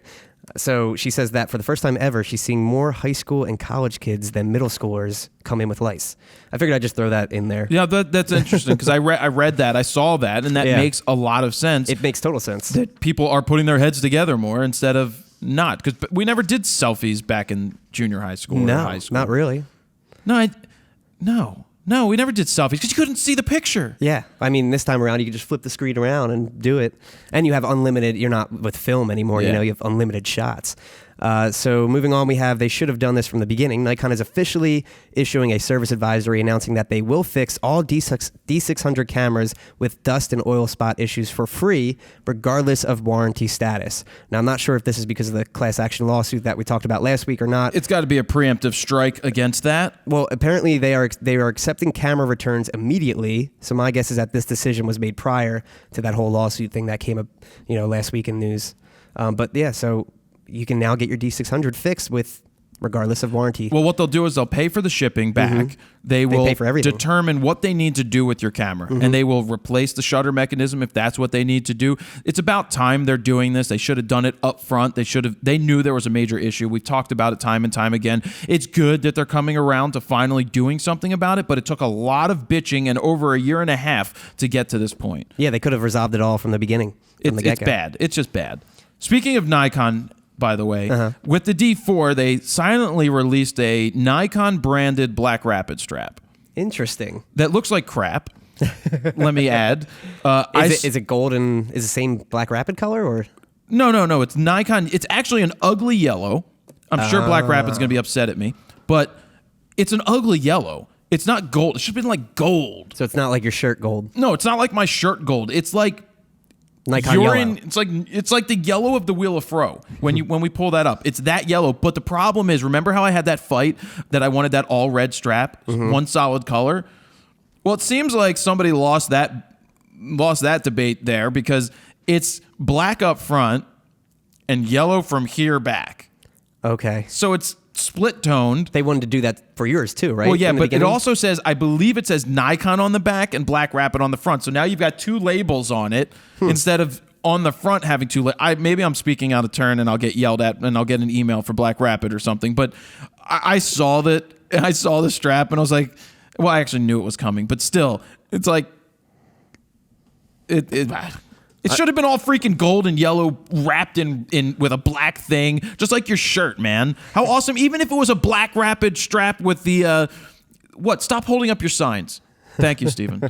So she says that for the first time ever, she's seeing more high school and college kids than middle schoolers come in with lice. I figured I'd just throw that in there. Yeah, that's interesting because I read that. I saw that, and that makes a lot of sense. It makes total sense. That people are putting their heads together more instead of not. Because we never did selfies back in junior high school or high school. Not really. No, we never did selfies because you couldn't see the picture. Yeah. I mean, this time around, you can just flip the screen around and do it. And you have unlimited, you're not with film anymore, you have unlimited shots. So moving on, we have they should have done this from the beginning. Nikon is officially issuing a service advisory announcing that they will fix all D600 cameras with dust and oil spot issues for free, regardless of warranty status. Now, I'm not sure if this is because of the class action lawsuit that we talked about last week or not. It's got to be a preemptive strike against that. Well, apparently they are accepting camera returns immediately. So my guess is that this decision was made prior to that whole lawsuit thing that came up, last week in news. But yeah, so you can now get your D600 fixed with regardless of warranty. Well, what they'll do is they'll pay for the shipping back. They will pay for everything. Determine what they need to do with your camera, and they will replace the shutter mechanism if that's what they need to do. It's about time they're doing this. They should have done it up front. They knew there was a major issue. We've talked about it time and time again. It's good that they're coming around to finally doing something about it, but it took a lot of bitching and over a year and a half to get to this point. Yeah, they could have resolved it all from the beginning. It's bad. It's just bad. Speaking of Nikon, by the way, with the D4, they silently released a Nikon-branded Black Rapid strap. Interesting. That looks like crap, let me add. Is it gold and is the same Black Rapid color? Or No. It's Nikon. It's actually an ugly yellow. I'm sure Black Rapid's going to be upset at me, but it's an ugly yellow. It's not gold. It should have been like gold. So it's not like your shirt gold. No, it's not like my shirt gold. It's like Nikon yellow. It's like the yellow of the Wheel of Fro when we pull that up. It's that yellow. But the problem is, remember how I had that fight that I wanted that all red strap, one solid color? Well, it seems like somebody lost that debate there because it's black up front and yellow from here back. Okay. So it's split toned. They wanted to do that for yours too, right? Well, yeah, but it also says, I believe it says Nikon on the back and Black Rapid on the front. So now you've got two labels on it instead of on the front having two. Maybe I'm speaking out of turn and I'll get yelled at and I'll get an email for Black Rapid or something. But I saw that. I saw the strap and I was like, well, I actually knew it was coming, but still, it's like it should have been all freaking gold and yellow wrapped in with a black thing, just like your shirt, man. How awesome. Even if it was a Black Rapid strap with the, Stop holding up your signs. Thank you, Stephen.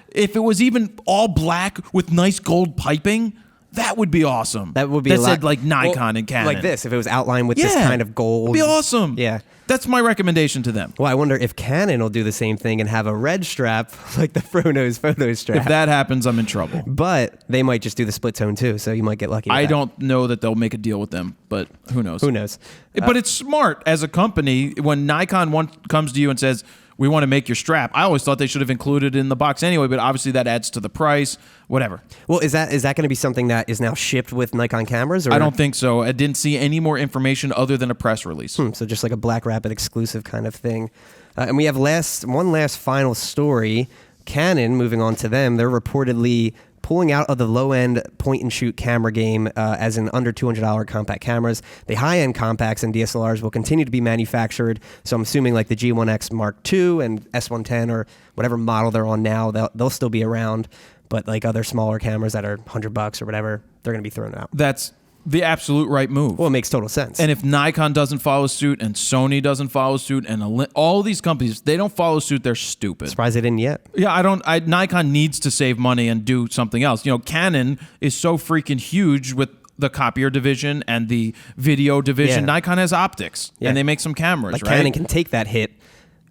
If it was even all black with nice gold piping, that would be awesome. That would be that said like Nikon and Canon. Like this, if it was outlined with this kind of gold. It'd be awesome. Yeah. That's my recommendation to them. Well, I wonder if Canon will do the same thing and have a red strap like the Frono's photo strap. If that happens, I'm in trouble. But they might just do the split tone too, so you might get lucky. I don't know that they'll make a deal with them, but who knows? Who knows? But it's smart as a company when Nikon comes to you and says, we want to make your strap. I always thought they should have included it in the box anyway, but obviously that adds to the price, whatever. Well, is that going to be something that is now shipped with Nikon cameras? Or? I don't think so. I didn't see any more information other than a press release. So just like a Black Rapid exclusive kind of thing. And we have one last final story. Canon, moving on to them, they're reportedly pulling out of the low-end point-and-shoot camera game as in under $200 compact cameras. The high-end compacts and DSLRs will continue to be manufactured, so I'm assuming like the G1X Mark II and S110 or whatever model they're on now, they'll still be around, but like other smaller cameras that are $100 or whatever, they're going to be thrown out. That's the absolute right move. Well, it makes total sense. And if Nikon doesn't follow suit and Sony doesn't follow suit and all these companies, they don't follow suit, they're stupid. Surprised they didn't yet. Yeah, Nikon needs to save money and do something else. Canon is so freaking huge with the copier division and the video division. Yeah. Nikon has optics and they make some cameras, like right? Canon can take that hit,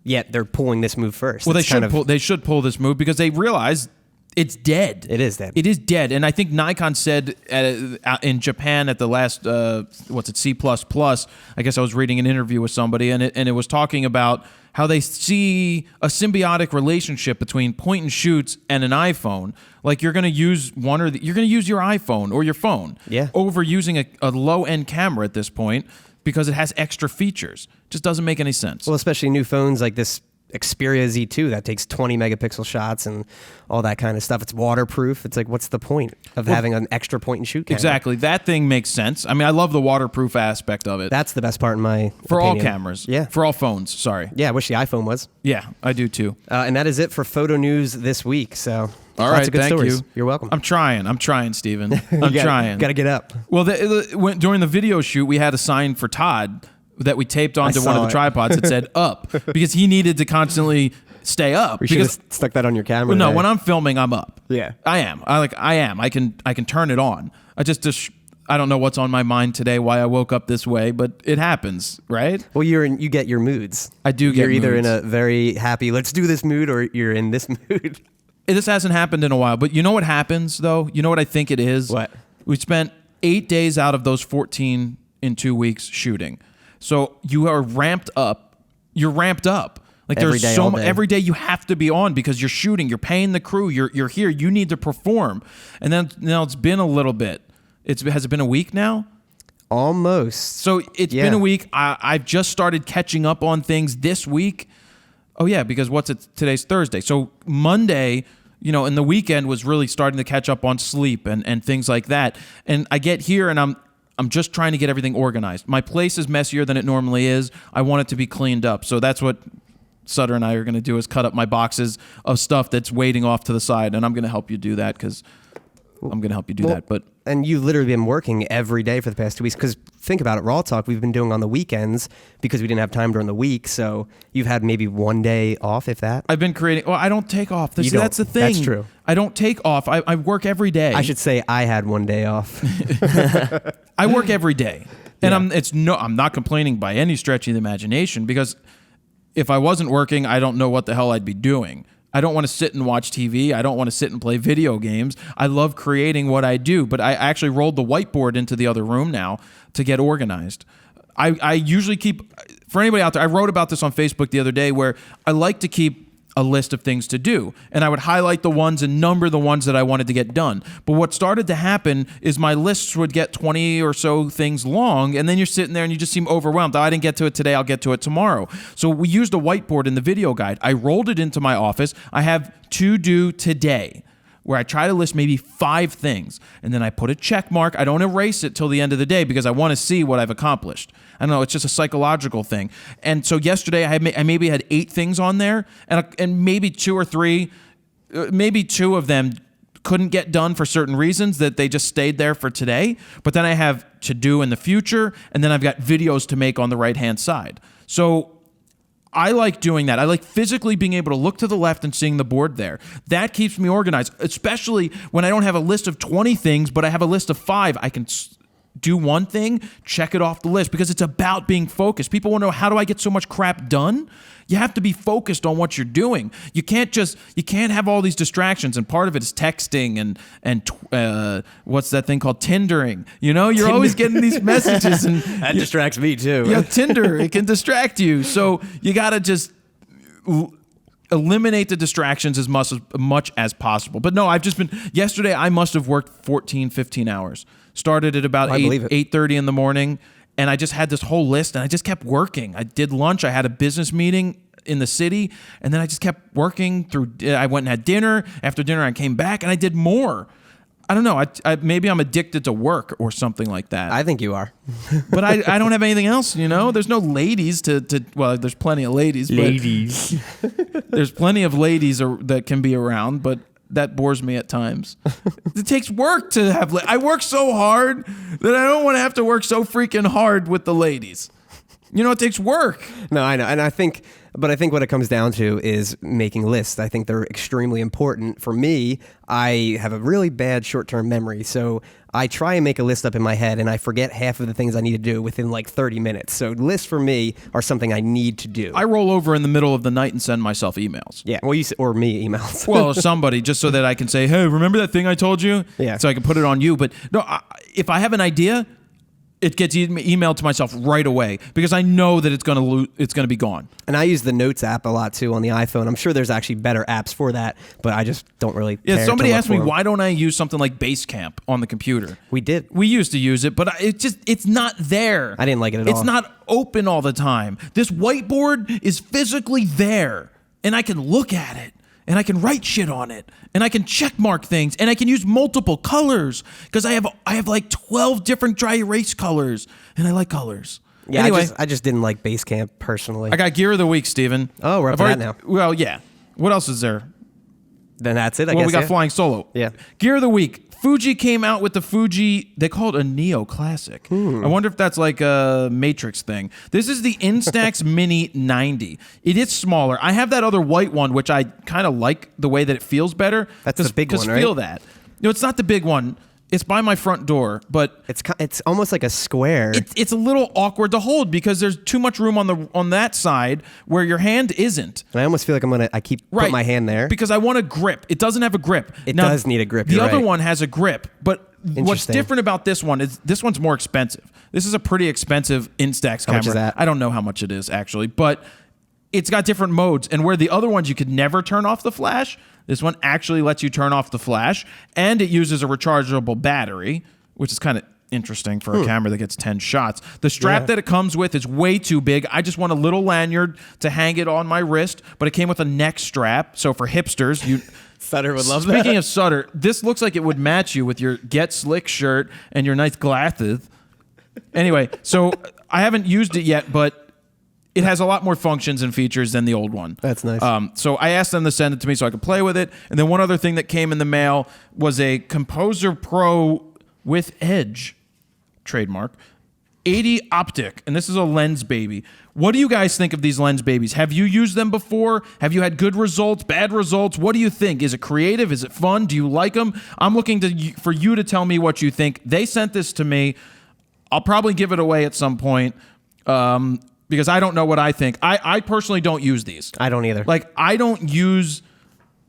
yet they're pulling this move first. Well, they should pull this move because they realize it's dead. It is dead. It is dead. And I think Nikon said in Japan at the last, C++, I guess I was reading an interview with somebody, and it was talking about how they see a symbiotic relationship between point and shoots and an iPhone. Like you're going to use you're going to use your iPhone or your phone over using a low-end camera at this point because it has extra features. Just doesn't make any sense. Well, especially new phones like this Xperia Z2 that takes 20 megapixel shots and all that kind of stuff. It's waterproof. It's like, what's the point of having an extra point and shoot camera? Exactly. That thing makes sense. I mean, I love the waterproof aspect of it. That's the best part in my For opinion. all cameras. Yeah. For all phones. Sorry. Yeah, I wish the iPhone was. Yeah, I do too. And that is it for photo news this week. So, all lots right, of good thank stories. You. You're welcome. I'm trying, Steven. I'm trying. Got to get up. Well, during the video shoot, we had a sign for Todd that we taped onto one of the tripods that said up because he needed to constantly stay up. We should have stuck that on your camera. No, when I'm filming, I'm up. Yeah, I am. I am. I can turn it on. I don't know what's on my mind today, why I woke up this way, but it happens, right? Well, you get your moods. I do get You're either moods. in a very happy, let's do this mood, or you're in this mood. This hasn't happened in a while, but you know what happens, though? You know what I think it is? What? We spent 8 days out of those 14 in 2 weeks shooting. So you are ramped up. You're ramped up. Like Every there's day, so all much. day. Every day you have to be on because you're shooting. You're paying the crew. You're here. You need to perform. And then now it's been a little bit. Has it been a week now? Almost. So it's been a week. I've just started catching up on things this week. Oh yeah, because today's Thursday. So Monday, and the weekend was really starting to catch up on sleep and things like that. And I get here and I'm just trying to get everything organized. My place is messier than it normally is. I want it to be cleaned up. So that's what Sutter and I are going to do, is cut up my boxes of stuff that's waiting off to the side. And I'm going to help you do that because I'm going to help you do that. But and you've literally been working every day for the past 2 weeks. Because think about it, RAWtalk we've been doing on the weekends because we didn't have time during the week. So you've had maybe 1 day off, if that. I've been creating. Well, I don't take off. You don't. That's the thing. That's true. I don't take off. I work every day. I should say I had 1 day off. I work every day, and I'm not complaining by any stretch of the imagination, because if I wasn't working, I don't know what the hell I'd be doing. I don't want to sit and watch TV. I don't want to sit and play video games. I love creating what I do, but I actually rolled the whiteboard into the other room now to get organized. I usually keep, for anybody out there, I wrote about this on Facebook the other day, where I like to keep a list of things to do, and I would highlight the ones and number the ones that I wanted to get done. But what started to happen is my lists would get 20 or so things long, and then you're sitting there and you just seem overwhelmed. Oh, I didn't get to it today, I'll get to it tomorrow. So we used a whiteboard in the video guide. I rolled it into my office. I have to do today, where I try to list maybe 5 things, and then I put a check mark. I don't erase it till the end of the day because I want to see what I've accomplished. I don't know, it's just a psychological thing. And so yesterday I maybe had 8 things on there, and maybe 2 or 3, maybe 2 of them couldn't get done for certain reasons that they just stayed there for today. But then I have to do in the future, and then I've got videos to make on the right-hand side. So I like doing that. I like physically being able to look to the left and seeing the board there. That keeps me organized, especially when I don't have a list of 20 things, but I have a list of 5. I can do one thing, check it off the list, because it's about being focused. People want to know, how do I get so much crap done? You have to be focused on what you're doing. You can't have all these distractions, and part of it is texting and what's that thing called, Tindering. You're always getting these messages, and That distracts me too. yeah, Tinder, it can distract you. So you got to just eliminate the distractions as much as possible. But no, yesterday I must have worked 14, 15 hours. Started at about 8:30 in the morning, and I just had this whole list, and I just kept working. I did lunch. I had a business meeting in the city, and then I just kept working through. I went and had dinner. After dinner, I came back, and I did more. I don't know. Maybe I'm addicted to work or something like that. I think you are. But I don't have anything else, There's no ladies well, there's plenty of ladies. But there's plenty of ladies that can be around, but that bores me at times. It takes work to have. I work so hard that I don't want to have to work so freaking hard with the ladies. It takes work. No, I know. And I think what it comes down to is making lists. I think they're extremely important. For me, I have a really bad short-term memory. So I try and make a list up in my head, and I forget half of the things I need to do within like 30 minutes. So lists for me are something I need to do. I roll over in the middle of the night and send myself emails. Yeah, well, or me emails. Well, somebody, just so that I can say, hey, remember that thing I told you? Yeah. So I can put it on you. But no, if I have an idea, it gets emailed to myself right away, because I know that it's gonna be gone. And I use the Notes app a lot too on the iPhone. I'm sure there's actually better apps for that, but I just don't really care. Yeah, somebody to look asked me, for 'em. why don't I use something like Basecamp on the computer? We did. We used to use it, but it's not there. I didn't like it at all. It's not open all the time. This whiteboard is physically there, and I can look at it, and I can write shit on it, and I can check mark things, and I can use multiple colors, because I have like 12 different dry erase colors, and I like colors. Yeah, anyway, I just didn't like Basecamp personally. I got Gear of the Week, Steven. Oh, we're up to that now. Well, yeah. What else is there? Then that's it, I Well, guess. we got yeah. Flying Solo. Yeah. Gear of the Week. Fuji came out with the Fuji, they call it a Neo Classic. I wonder if that's like a Matrix thing. This is the Instax Mini 90. It is smaller. I have that other white one, which I kind of like the way that it feels better. That's the big one, right? Feel that. No, it's not the big one. It's by my front door, but It's almost like a square. it's a little awkward to hold because there's too much room on that side where your hand isn't. I almost feel like I keep put my hand there. Because I want a grip. It doesn't have a grip. It does need a grip. The You're other right. one has a grip, but what's Interesting. different about this one is this one's more expensive. This is a pretty expensive Instax camera. much is that? I don't know how much it is actually, but it's got different modes. And where the other ones you could never turn off the flash, this one actually lets you turn off the flash, and it uses a rechargeable battery, which is kind of interesting for a camera that gets 10 shots. The strap that it comes with is way too big. I just want a little lanyard to hang it on my wrist, but it came with a neck strap. So for hipsters, Sutter would love that. Speaking of Sutter, this looks like it would match you with your Get Slick shirt and your nice glasses. Anyway, so I haven't used it yet, but it has a lot more functions and features than the old one. That's nice. So I asked them to send it to me so I could play with it. And then one other thing that came in the mail was a Composer Pro with Edge, trademark, 80 optic. And this is a lens baby. What do you guys think of these lens babies? Have you used them before? Have you had good results, bad results? What do you think? Is it creative? Is it fun? Do you like them? I'm looking for you to tell me what you think. They sent this to me. I'll probably give it away at some point. Because I don't know what I think. I personally don't use these. I don't either. Like, I don't use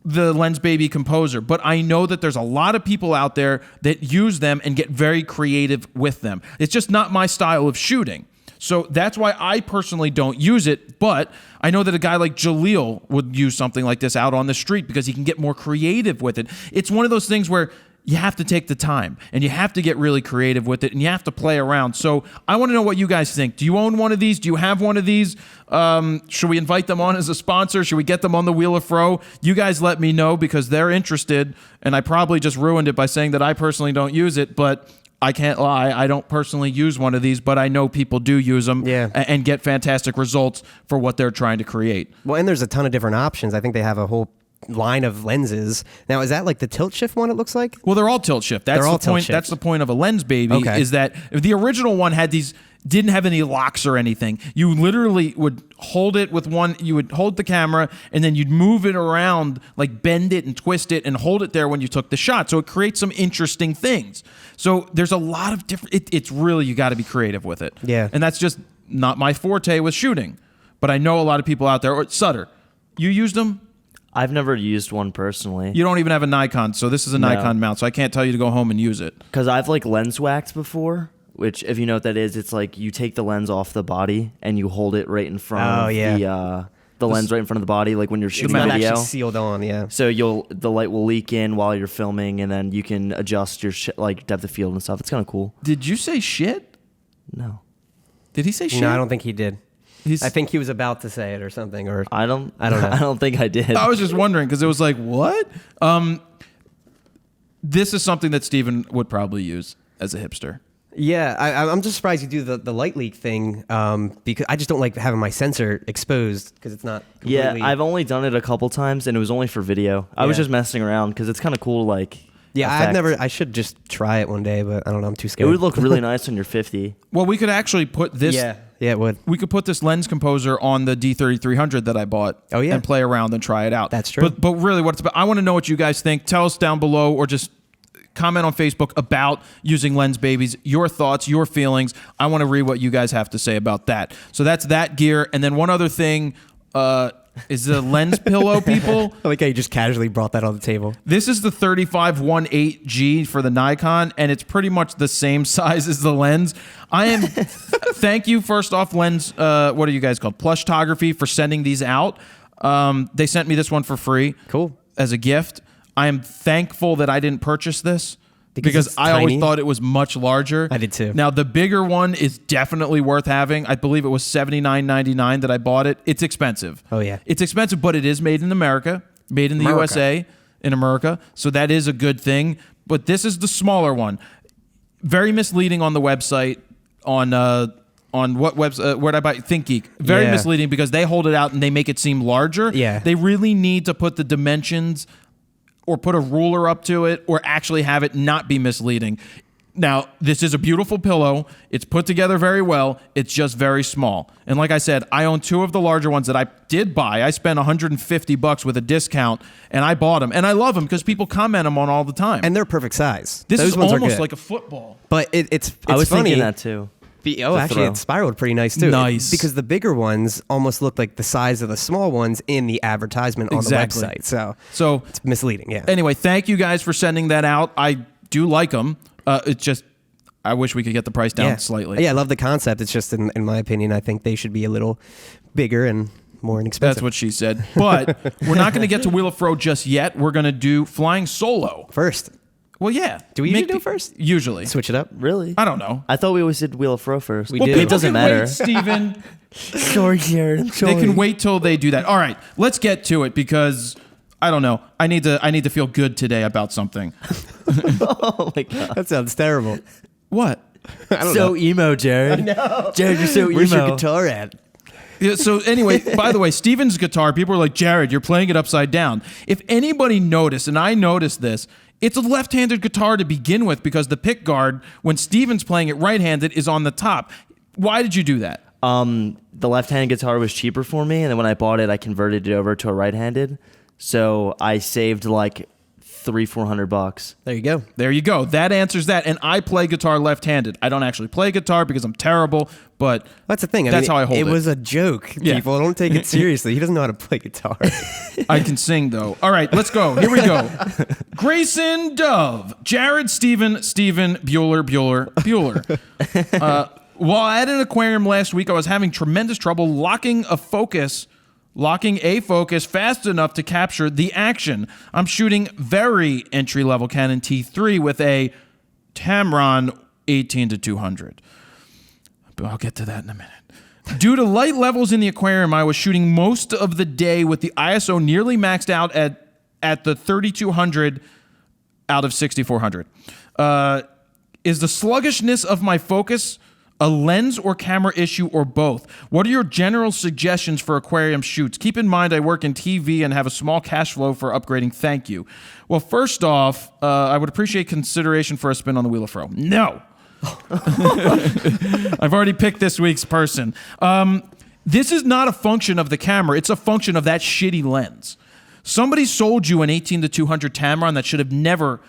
the Lens Baby Composer, but I know that there's a lot of people out there that use them and get very creative with them. It's just not my style of shooting. So that's why I personally don't use it, but I know that a guy like Jaleel would use something like this out on the street because he can get more creative with it. It's one of those things where you have to take the time and you have to get really creative with it and you have to play around. So I want to know what you guys think. Do you own one of these? Do you have one of these? Should we invite them on as a sponsor? Should we get them on the Wheel of Fro? You guys let me know because they're interested, and I probably just ruined it by saying that I personally don't use it, but I can't lie. I don't personally use one of these, but I know people do use them and get fantastic results for what they're trying to create. Well, and there's a ton of different options. I think they have a whole line of lenses. Now, is that like the tilt shift one it looks like? Well, they're all tilt shift. That's They're all the point. tilt shift. That's the point of a lens baby is that the original one had these didn't have any locks or anything. You literally would hold it with one, you would hold the camera and then you'd move it around, like bend it and twist it and hold it there when you took the shot. So it creates some interesting things. So there's a lot of different, it's really, you got to be creative with it. Yeah. And that's just not my forte with shooting. But I know a lot of people out there, or Sutter, you used them? I've never used one personally. You don't even have a Nikon, so this is a Nikon mount, so I can't tell you to go home and use it. Because I've like lens waxed before, which if you know what that is, it's like you take the lens off the body and you hold it right in front of the lens right in front of the body, like when you're shooting It's not video. actually sealed on, So the light will leak in while you're filming, and then you can adjust your like depth of field and stuff. It's kind of cool. Did you say shit? No. Did he say shit? No, I don't think he did. He's, I think he was about to say it or something. Or I don't know. I don't think I did. I was just wondering because it was like, what? This is something that Steven would probably use as a hipster. Yeah, I'm just surprised you do the light leak thing because I just don't like having my sensor exposed because it's not completely... Yeah, I've only done it a couple times, and it was only for video. I was just messing around because it's kind of cool, like... Yeah, effect. I should just try it one day, but I don't know, I'm too scared. It would look really nice on your 50. Well, we could actually put this... Yeah, it would. We could put this lens composer on the D3300 that I bought and play around and try it out. That's true. But really, what it's about, I want to know what you guys think. Tell us down below or just comment on Facebook about using lens babies, your thoughts, your feelings. I want to read what you guys have to say about that. So that's that gear. And then one other thing is the lens pillow, people. I like how you just casually brought that on the table. This is the 3518G for the Nikon, and it's pretty much the same size as the lens. I am, thank you, first off, Lens, what are you guys called? Plushtography for sending these out. They sent me this one for free. Cool. As a gift. I am thankful that I didn't purchase this because I always thought it was much larger. I did too. Now, the bigger one is definitely worth having. I believe it was $79.99 that I bought it. It's expensive. Oh, yeah. It's expensive, but it is made in America, made in the USA, in America. So that is a good thing. But this is the smaller one. Very misleading on the website on what website? Where did I buy? ThinkGeek. Very misleading because they hold it out and they make it seem larger. Yeah. They really need to put the dimensions or put a ruler up to it or actually have it not be misleading. Now, this is a beautiful pillow. It's put together very well. It's just very small. And like I said, I own 2 of the larger ones that I did buy. I spent $150 with a discount, and I bought them. And I love them because people comment them on all the time. And they're perfect size. This Those is ones are almost good. like a football. But it's I was funny. thinking that too. Actually, it spiraled pretty nice too. Nice. Because the bigger ones almost look like the size of the small ones in the advertisement on the website. So it's misleading, yeah. Anyway, thank you guys for sending that out. I do like them. It's just, I wish we could get the price down slightly. Yeah, I love the concept. It's just, in my opinion, I think they should be a little bigger and more inexpensive. That's what she said. But we're not going to get to Wheel of Fro just yet. We're going to do Flying Solo. First. Well, yeah. Do we usually do it first? Usually. Switch it up? Really? I don't know. I thought we always did Wheel of Fro first. We did. People It doesn't can matter. Wait, Steven. Sorry, Jared. I'm sorry. They can wait till they do that. All right, let's get to it because I don't know. I need to feel good today about something. Oh my god. That sounds terrible. What? I don't So know. emo, Jared. Jared, you're so Where's emo. your guitar at? Yeah, so anyway, by the way, Steven's guitar, people are like, Jared, you're playing it upside down. If anybody noticed, and I noticed this, it's a left-handed guitar to begin with because the pick guard, when Steven's playing it right-handed, is on the top. Why did you do that? The left-handed guitar was cheaper for me, and then when I bought it, I converted it over to a right-handed. So I saved like $300-400. There you go. There you go. That answers that. And I play guitar left-handed. I don't actually play guitar because I'm terrible, but That's the thing. That's how I hold it. It was a joke, Yeah. people. Don't take it seriously. He doesn't know how to play guitar. I can sing, though. All right, let's go. Here we go. Grayson Dove. Jared, Steven, Bueller. While at an aquarium last week, I was having tremendous trouble locking a focus fast enough to capture the action. I'm shooting very entry-level Canon T3 with a Tamron 18-200. But I'll get to that in a minute. Due to light levels in the aquarium, I was shooting most of the day with the ISO nearly maxed out at the 3200 out of 6400. Is the sluggishness of my focus a lens or camera issue or both? What are your general suggestions for aquarium shoots? Keep in mind I work in TV and have a small cash flow for upgrading. Thank you. Well, first off, I would appreciate consideration for a spin on the Wheel of Fro. No. I've already picked this week's person. This is not a function of the camera. It's a function of that shitty lens. Somebody sold you an 18-200 Tamron that should have never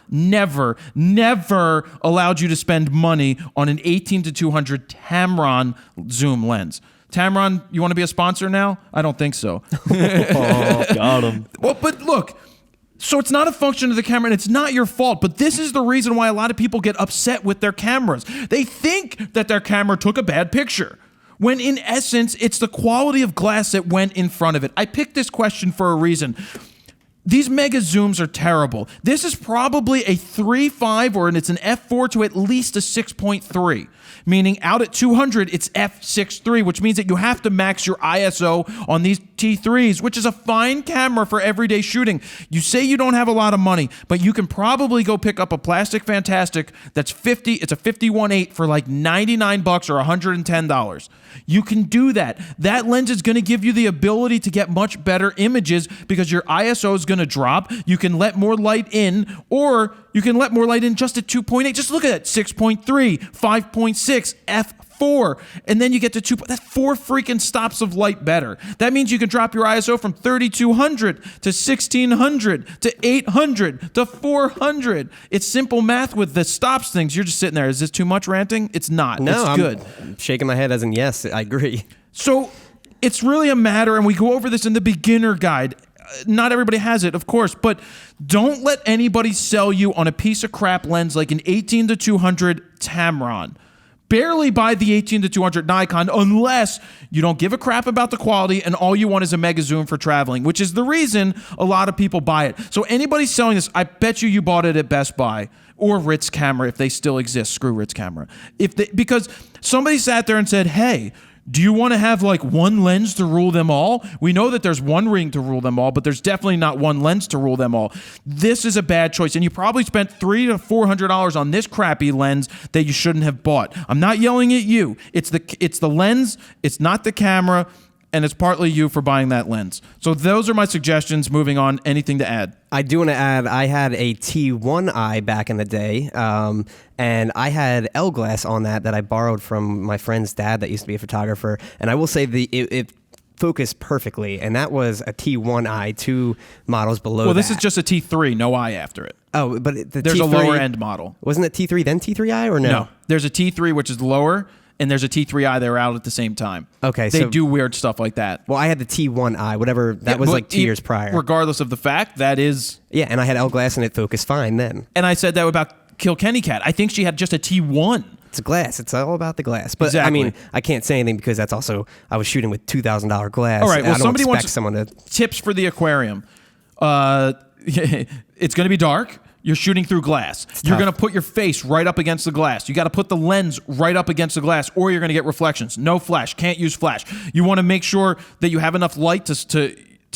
allowed you to spend money on an 18-200 Tamron zoom lens. Tamron, you want to be a sponsor now? I don't think so. Oh, got him. Well, but look, so it's not a function of the camera, and it's not your fault, but this is the reason why a lot of people get upset with their cameras. They think that their camera took a bad picture, when in essence, it's the quality of glass that went in front of it. I picked this question for a reason. These mega zooms are terrible. This is probably a 3.5 or it's an f4 to at least a 6.3, meaning out at 200, it's f6.3, which means that you have to max your ISO on these T3s, which is a fine camera for everyday shooting. You say you don't have a lot of money, but you can probably go pick up a Plastic Fantastic that's 50, it's a 51.8 for like $99 or $110. You can do that. That lens is going to give you the ability to get much better images because your ISO is going to drop. You can let more light in, or you can let more light in just at 2.8. Just look at that, 6.3, 5.6, f4, and then you get to 2. That's 4 freaking stops of light better. That means you can drop your ISO from 3200 to 1600 to 800 to 400. It's simple math with the stops things. You're just sitting there. Is this too much ranting? It's not. No, it's good. I'm shaking my head as in yes, I agree. So it's really a matter, and we go over this in the beginner guide. Not everybody has it, of course, but don't let anybody sell you on a piece of crap lens like an 18-200 Tamron. Barely buy the 18-200 Nikon unless you don't give a crap about the quality and all you want is a mega zoom for traveling, which is the reason a lot of people buy it. So anybody selling this, I bet you bought it at Best Buy or Ritz Camera if they still exist. Screw Ritz Camera. Because somebody sat there and said, hey, do you want to have like one lens to rule them all? We know that there's one ring to rule them all, but there's definitely not one lens to rule them all. This is a bad choice, and you probably spent $300 to $400 on this crappy lens that you shouldn't have bought. I'm not yelling at you. It's the lens. It's not the camera. and it's partly you for buying that lens. So those are my suggestions. Moving on. Anything to add? I do want to add, I had a T1i back in the day, and I had L glass on that I borrowed from my friend's dad that used to be a photographer. And I will say it focused perfectly, and that was a T1i, 2 models below. Well, this is just a T3, no I after it. Oh, but there's T3, a lower end model. Wasn't it T3 then T3i or no? No, there's a T3 which is lower, and there's a T3i that are out at the same time. Okay, they do weird stuff like that. Well, I had the T1i, whatever that was like 2 years prior. Regardless of the fact, that is. Yeah, and I had L glass and it focused fine then. And I said that about Kilkenny Cat. I think she had just a T1. It's a glass. It's all about the glass. But exactly. I mean, I can't say anything because that's also I was shooting with $2,000 glass. All right. Well, somebody wants someone to tips for the aquarium. It's going to be dark. You're shooting through glass. You're going to put your face right up against the glass. You got to put the lens right up against the glass, or you're going to get reflections. No flash. Can't use flash. You want to make sure that you have enough light to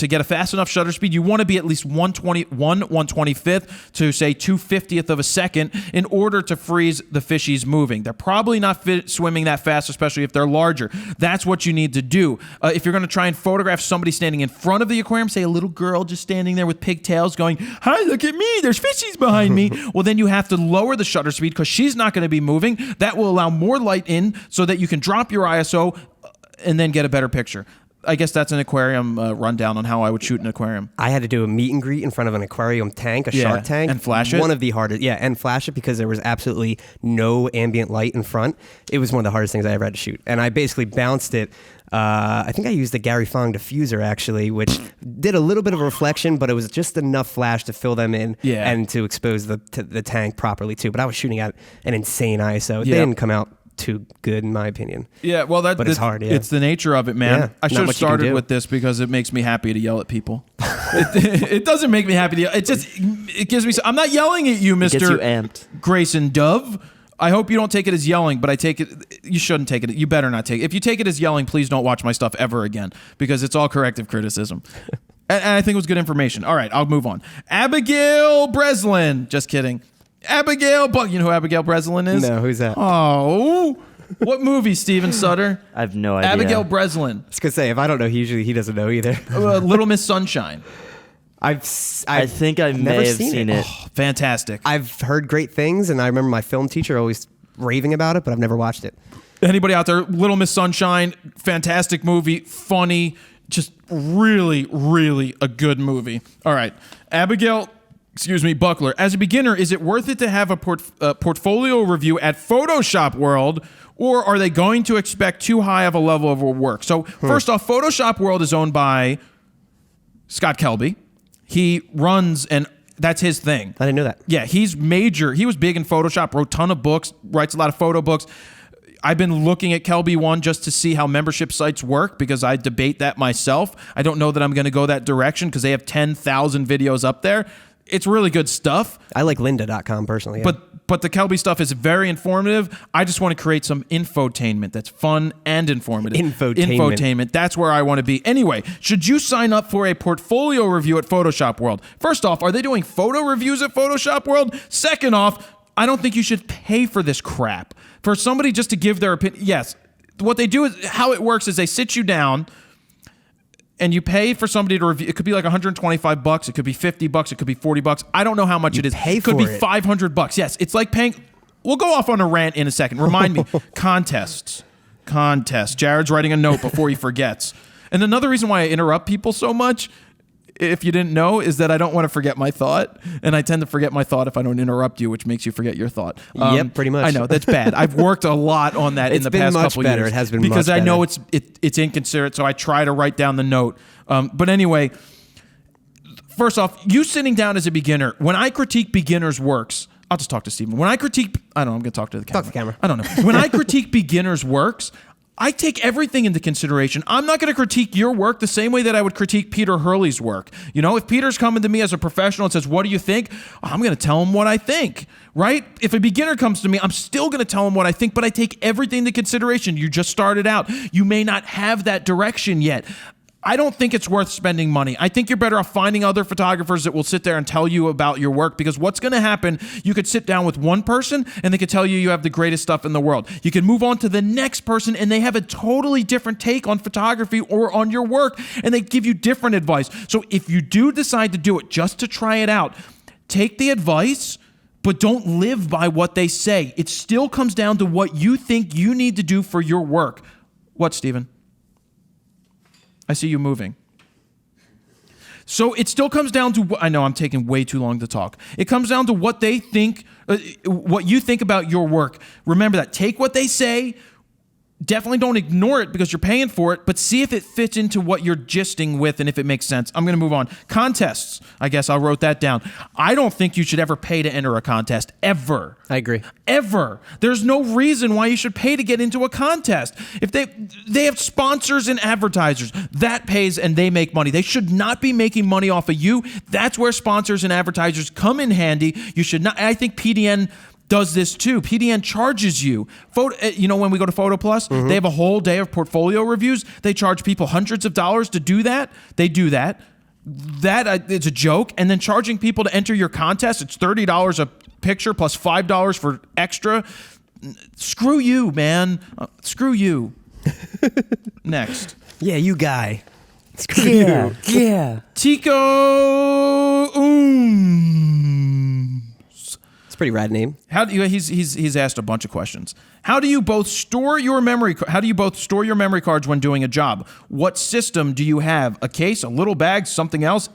get a fast enough shutter speed. You want to be at least 1/25th to say 2/50th of a second in order to freeze the fishies moving. They're probably not swimming that fast, especially if they're larger. That's what you need to do. If you're going to try and photograph somebody standing in front of the aquarium, say a little girl just standing there with pigtails going, "Hi, look at me, there's fishies behind me." Well, then you have to lower the shutter speed because she's not going to be moving. That will allow more light in so that you can drop your ISO and then get a better picture. I guess that's an aquarium rundown on how I would shoot an aquarium. I had to do a meet and greet in front of an aquarium tank, a shark tank. And flash it? One of the hardest, and flash it because there was absolutely no ambient light in front. It was one of the hardest things I ever had to shoot. And I basically bounced it. I think I used the Gary Fong diffuser, actually, which did a little bit of a reflection, but it was just enough flash to fill them in and to expose the tank properly, too. But I was shooting at an insane ISO. It didn't come out too good in my opinion. Yeah, well, but it's hard. Yeah, it's the nature of it, man. Yeah, I should have started with this because it makes me happy to yell at people. It doesn't make me happy to yell. It gives me. I'm not yelling at you, Mr. Gets you amped. Grayson Dove. I hope you don't take it as yelling, but I take it. You shouldn't take it. You better not take it. If you take it as yelling, please don't watch my stuff ever again because it's all corrective criticism. And I think it was good information. All right, I'll move on. Abigail Breslin. Just kidding. Abigail Buck. You know who Abigail Breslin is? No, who's that? Oh, what movie, Steven Sutter? I have no idea. Abigail Breslin. I was gonna say, if I don't know, usually he doesn't know either. Little Miss Sunshine. I think I may have seen it. Oh, fantastic. I've heard great things, and I remember my film teacher always raving about it, but I've never watched it. Anybody out there? Little Miss Sunshine, fantastic movie, funny, just really, really a good movie. All right, Abigail. Buckler. As a beginner, is it worth it to have a portfolio review at Photoshop World, or are they going to expect too high of a level of work? So first off, Photoshop World is owned by Scott Kelby. He runs, and that's his thing. I didn't know that. Yeah, he's major. He was big in Photoshop, wrote a ton of books, writes a lot of photo books. I've been looking at Kelby One just to see how membership sites work because I debate that myself. I don't know that I'm going to go that direction because they have 10,000 videos up there. It's really good stuff. I like lynda.com personally. Yeah. But the Kelby stuff is very informative. I just want to create some infotainment that's fun and informative. Infotainment. That's where I want to be. Anyway, should you sign up for a portfolio review at Photoshop World? First off, are they doing photo reviews at Photoshop World? Second off, I don't think you should pay for this crap. For somebody just to give their opinion. Yes, what they do is, how it works is they sit you down and you pay for somebody to review. It could be like $125. It could be $50. It could be $40. I don't know how much it is. It could be $500. Yes, it's like paying. We'll go off on a rant in a second. Remind me. Contests. Jared's writing a note before he forgets. And another reason why I interrupt people so much, if you didn't know, is that I don't want to forget my thought. And I tend to forget my thought if I don't interrupt you, which makes you forget your thought. Yep, pretty much. I know, that's bad. I've worked a lot on that in the past couple years. It has been because much I know better. it's inconsiderate, so I try to write down the note. But anyway, first off, you sitting down as a beginner, when I critique beginners' works, I'll just talk to Steven. When I critique, I don't know, I'm going to talk to the camera. Talk to the camera. I don't know. When I critique beginners' works, I take everything into consideration. I'm not going to critique your work the same way that I would critique Peter Hurley's work. You know, if Peter's coming to me as a professional and says, "What do you think?" I'm going to tell him what I think, right? If a beginner comes to me, I'm still going to tell him what I think, but I take everything into consideration. You just started out. You may not have that direction yet. I don't think it's worth spending money. I think you're better off finding other photographers that will sit there and tell you about your work, because what's going to happen, you could sit down with one person and they could tell you have the greatest stuff in the world. You can move on to the next person and they have a totally different take on photography or on your work, and they give you different advice. So if you do decide to do it just to try it out, take the advice, but don't live by what they say. It still comes down to what you think you need to do for your work. What, Stephen? I see you moving. So it still comes down to, I know I'm taking way too long to talk. It comes down to what they think, what you think about your work. Remember that. Take what they say. Definitely don't ignore it because you're paying for it, but see if it fits into what you're gisting with and if it makes sense. I'm going to move on. Contests. I guess I wrote that down. I don't think you should ever pay to enter a contest, ever. I agree. Ever. There's no reason why you should pay to get into a contest. If they have sponsors and advertisers, that pays and they make money. They should not be making money off of you. That's where sponsors and advertisers come in handy. You should not. I think PDN does this too. PDN charges you. When we go to Photo Plus, they have a whole day of portfolio reviews. They charge people hundreds of dollars to do that. They do that. It's a joke. And then charging people to enter your contest, it's $30 a picture plus $5 for extra. Screw you, man. Screw you. Next. Yeah, you guy. Screw you. Yeah. Tico. It's a pretty rad name. How do you? He's asked a bunch of questions. How do you both store your memory? How do you both store your memory cards when doing a job? What system do you have? A case, a little bag, something else?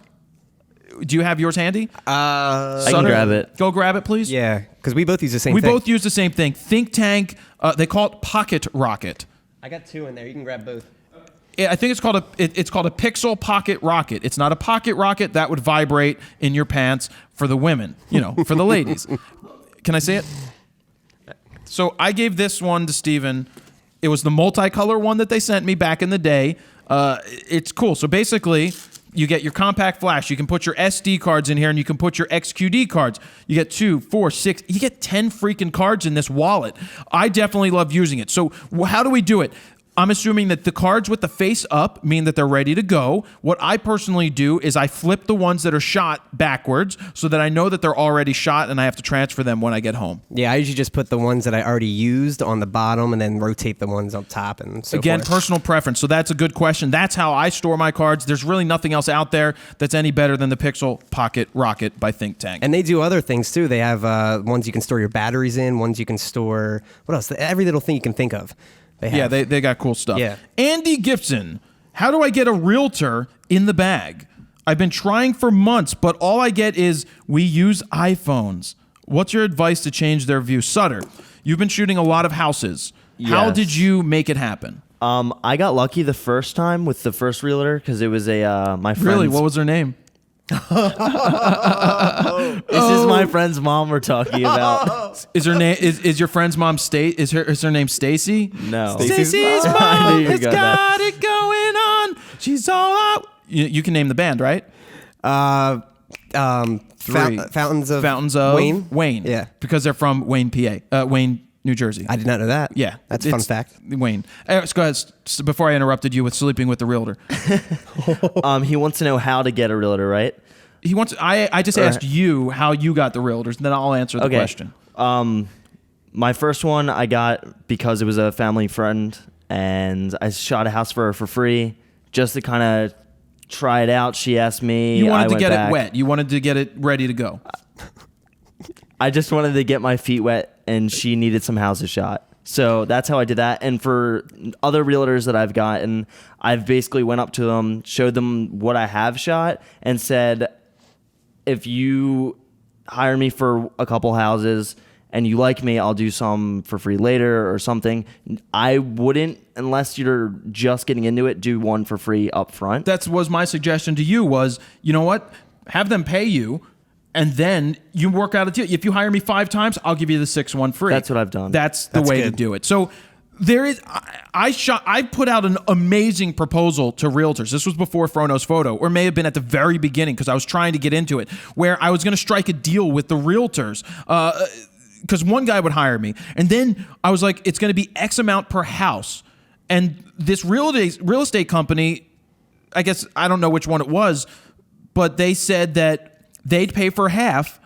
Do you have yours handy? I can grab it. Go grab it, please. Yeah, because we both use the same We thing. both use the same thing. Think Tank. They call it Pocket Rocket. I got two in there. You can grab both. I think it's called a Pixel Pocket Rocket. It's not a pocket rocket that would vibrate in your pants for the women, for the ladies. Can I say it? So I gave this one to Steven. It was the multicolor one that they sent me back in the day. It's cool. So basically, you get your compact flash. You can put your SD cards in here, and you can put your XQD cards. You get 2, 4, 6. You get 10 freaking cards in this wallet. I definitely love using it. So how do we do it? I'm assuming that the cards with the face up mean that they're ready to go. What I personally do is I flip the ones that are shot backwards so that I know that they're already shot and I have to transfer them when I get home. Yeah, I usually just put the ones that I already used on the bottom and then rotate the ones up top and so Again, forth. personal preference. So that's a good question. That's how I store my cards. There's really nothing else out there that's any better than the Pixel Pocket Rocket by Think Tank. And they do other things too. They have ones you can store your batteries in, ones you can store, what else? Every little thing you can think of. They got cool stuff. Yeah. Andy Gibson, how do I get a realtor in the bag? I've been trying for months, but all I get is we use iPhones. What's your advice to change their view? Sutter, you've been shooting a lot of houses. Yes. How did you make it happen? I got lucky the first time with the first realtor because it was my friend's. Really? What was her name? This is my friend's mom we're talking about. Is her name is your friend's mom is her name Stacy? No. Stacy's mom has got it going on. She's all out. You can name the band, right? Three. Fountains of Wayne. Yeah. Because they're from Wayne, PA. Wayne, New Jersey. I did not know that. Yeah. That's a fun fact. Wayne. Let's go ahead. Before I interrupted you with sleeping with the realtor. He wants to know how to get a realtor, right? He wants. I just asked you how you got the realtors, and then I'll answer the question. My first one I got because it was a family friend, and I shot a house for her for free just to kind of try it out. She asked me. You wanted to get back. it wet. You wanted to get it ready to go. I just wanted to get my feet wet, and she needed some houses shot. So that's how I did that. And for other realtors that I've gotten, I've basically went up to them, showed them what I have shot, and said, if you hire me for a couple houses and you like me, I'll do some for free later or something. I wouldn't, unless you're just getting into it, do one for free up front. That was my suggestion to you was, you know what? Have them pay you. And then you work out a deal. If you hire me 5 times, I'll give you the 6th one free. That's what I've done. That's the way to do it. So there is. I put out an amazing proposal to realtors. This was before Frono's Photo, or may have been at the very beginning because I was trying to get into it, where I was going to strike a deal with the realtors. Because one guy would hire me, and then I was like, it's going to be X amount per house, and this real estate company I guess I don't know which one it was, but they said that they'd pay for half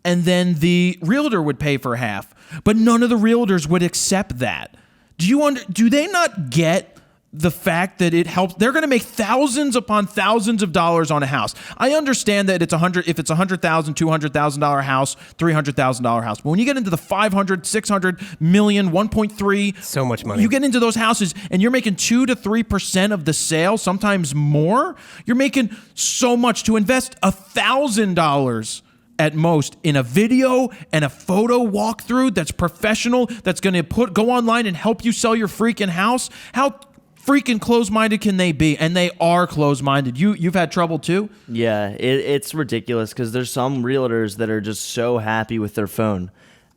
and then the realtor would pay for half. But none of the realtors would accept that. Do they not get the fact that it helps? They're going to make thousands upon thousands of dollars on a house. I understand that if it's $100,000, $200,000 house, $300,000 house. But when you get into the 500, 600 million, 1.3, so much money. You get into those houses and you're making 2 to 3% of the sale, sometimes more. You're making so much to invest $1,000 at most in a video and a photo walkthrough that's professional, that's going to go online and help you sell your freaking house. How freaking closed-minded can they be? And they are closed-minded. You've had trouble too? Yeah, it's ridiculous because there's some realtors that are just so happy with their phone,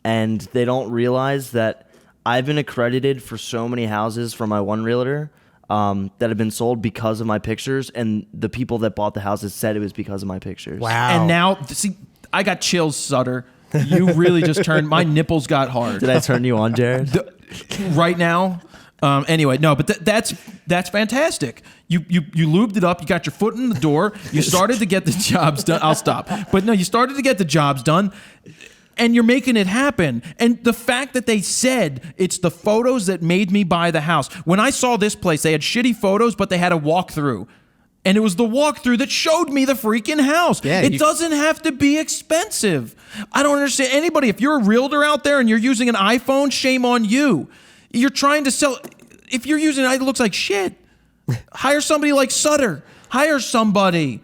and they don't realize that I've been accredited for so many houses from my one realtor that have been sold because of my pictures, and the people that bought the houses said it was because of my pictures. Wow. And now, see, I got chills, Sutter. You really just turned, my nipples got hard. Did I turn you on, Jared? Right now? Anyway, no, but that's fantastic. You lubed it up. You got your foot in the door. You started to get the jobs done. I'll stop. But no, you started to get the jobs done, and you're making it happen. And the fact that they said it's the photos that made me buy the house. When I saw this place, they had shitty photos, but they had a walkthrough. And it was the walkthrough that showed me the freaking house. Yeah, it doesn't have to be expensive. I don't understand anybody. If you're a realtor out there and you're using an iPhone, shame on you. You're trying to sell. If you're using it, it looks like shit. Hire somebody like Sutter. Hire somebody.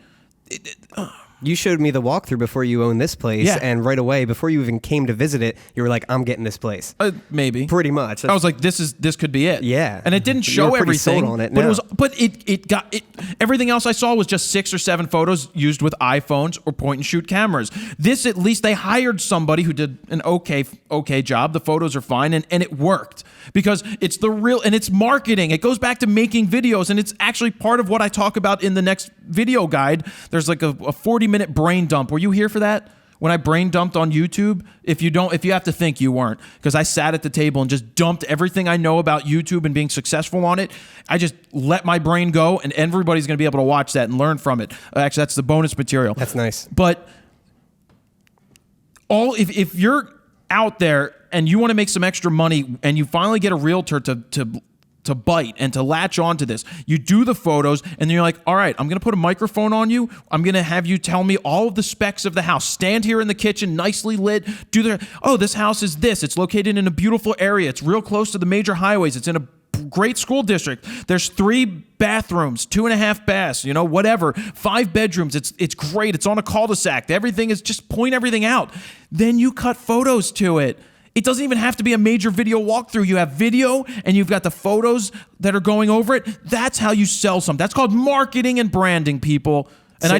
You showed me the walkthrough before you owned this place, Yeah. and right away, before you even came to visit it, you were like, "I'm getting this place." Maybe. Pretty much. I was like, this could be it. Yeah. And it didn't You show were pretty everything. sold on it, But no. everything else I saw was just 6 or 7 photos used with iPhones or point and shoot cameras. This, at least they hired somebody who did an okay job. The photos are fine, and it worked because it's the real, and it's marketing. It goes back to making videos, and it's actually part of what I talk about in the next video guide. There's like a 40-minute brain dump. Were you here for that? When I brain dumped on YouTube? If you have to think, you weren't, because I sat at the table and just dumped everything I know about YouTube and being successful on it. I just let my brain go, and everybody's going to be able to watch that and learn from it. Actually, that's the bonus material. That's nice. But if you're out there and you want to make some extra money and you finally get a realtor to bite and to latch onto this, you do the photos, and then you're like, all right, I'm going to put a microphone on you. I'm going to have you tell me all of the specs of the house. Stand here in the kitchen, nicely lit. This house is this. It's located in a beautiful area. It's real close to the major highways. It's in a great school district. There's 3 bathrooms, 2.5 baths, whatever, 5 bedrooms. It's great. It's on a cul-de-sac. Everything is, just point everything out. Then you cut photos to it. It doesn't even have to be a major video walkthrough. You have video and you've got the photos that are going over it. That's how you sell something. That's called marketing and branding, people. And I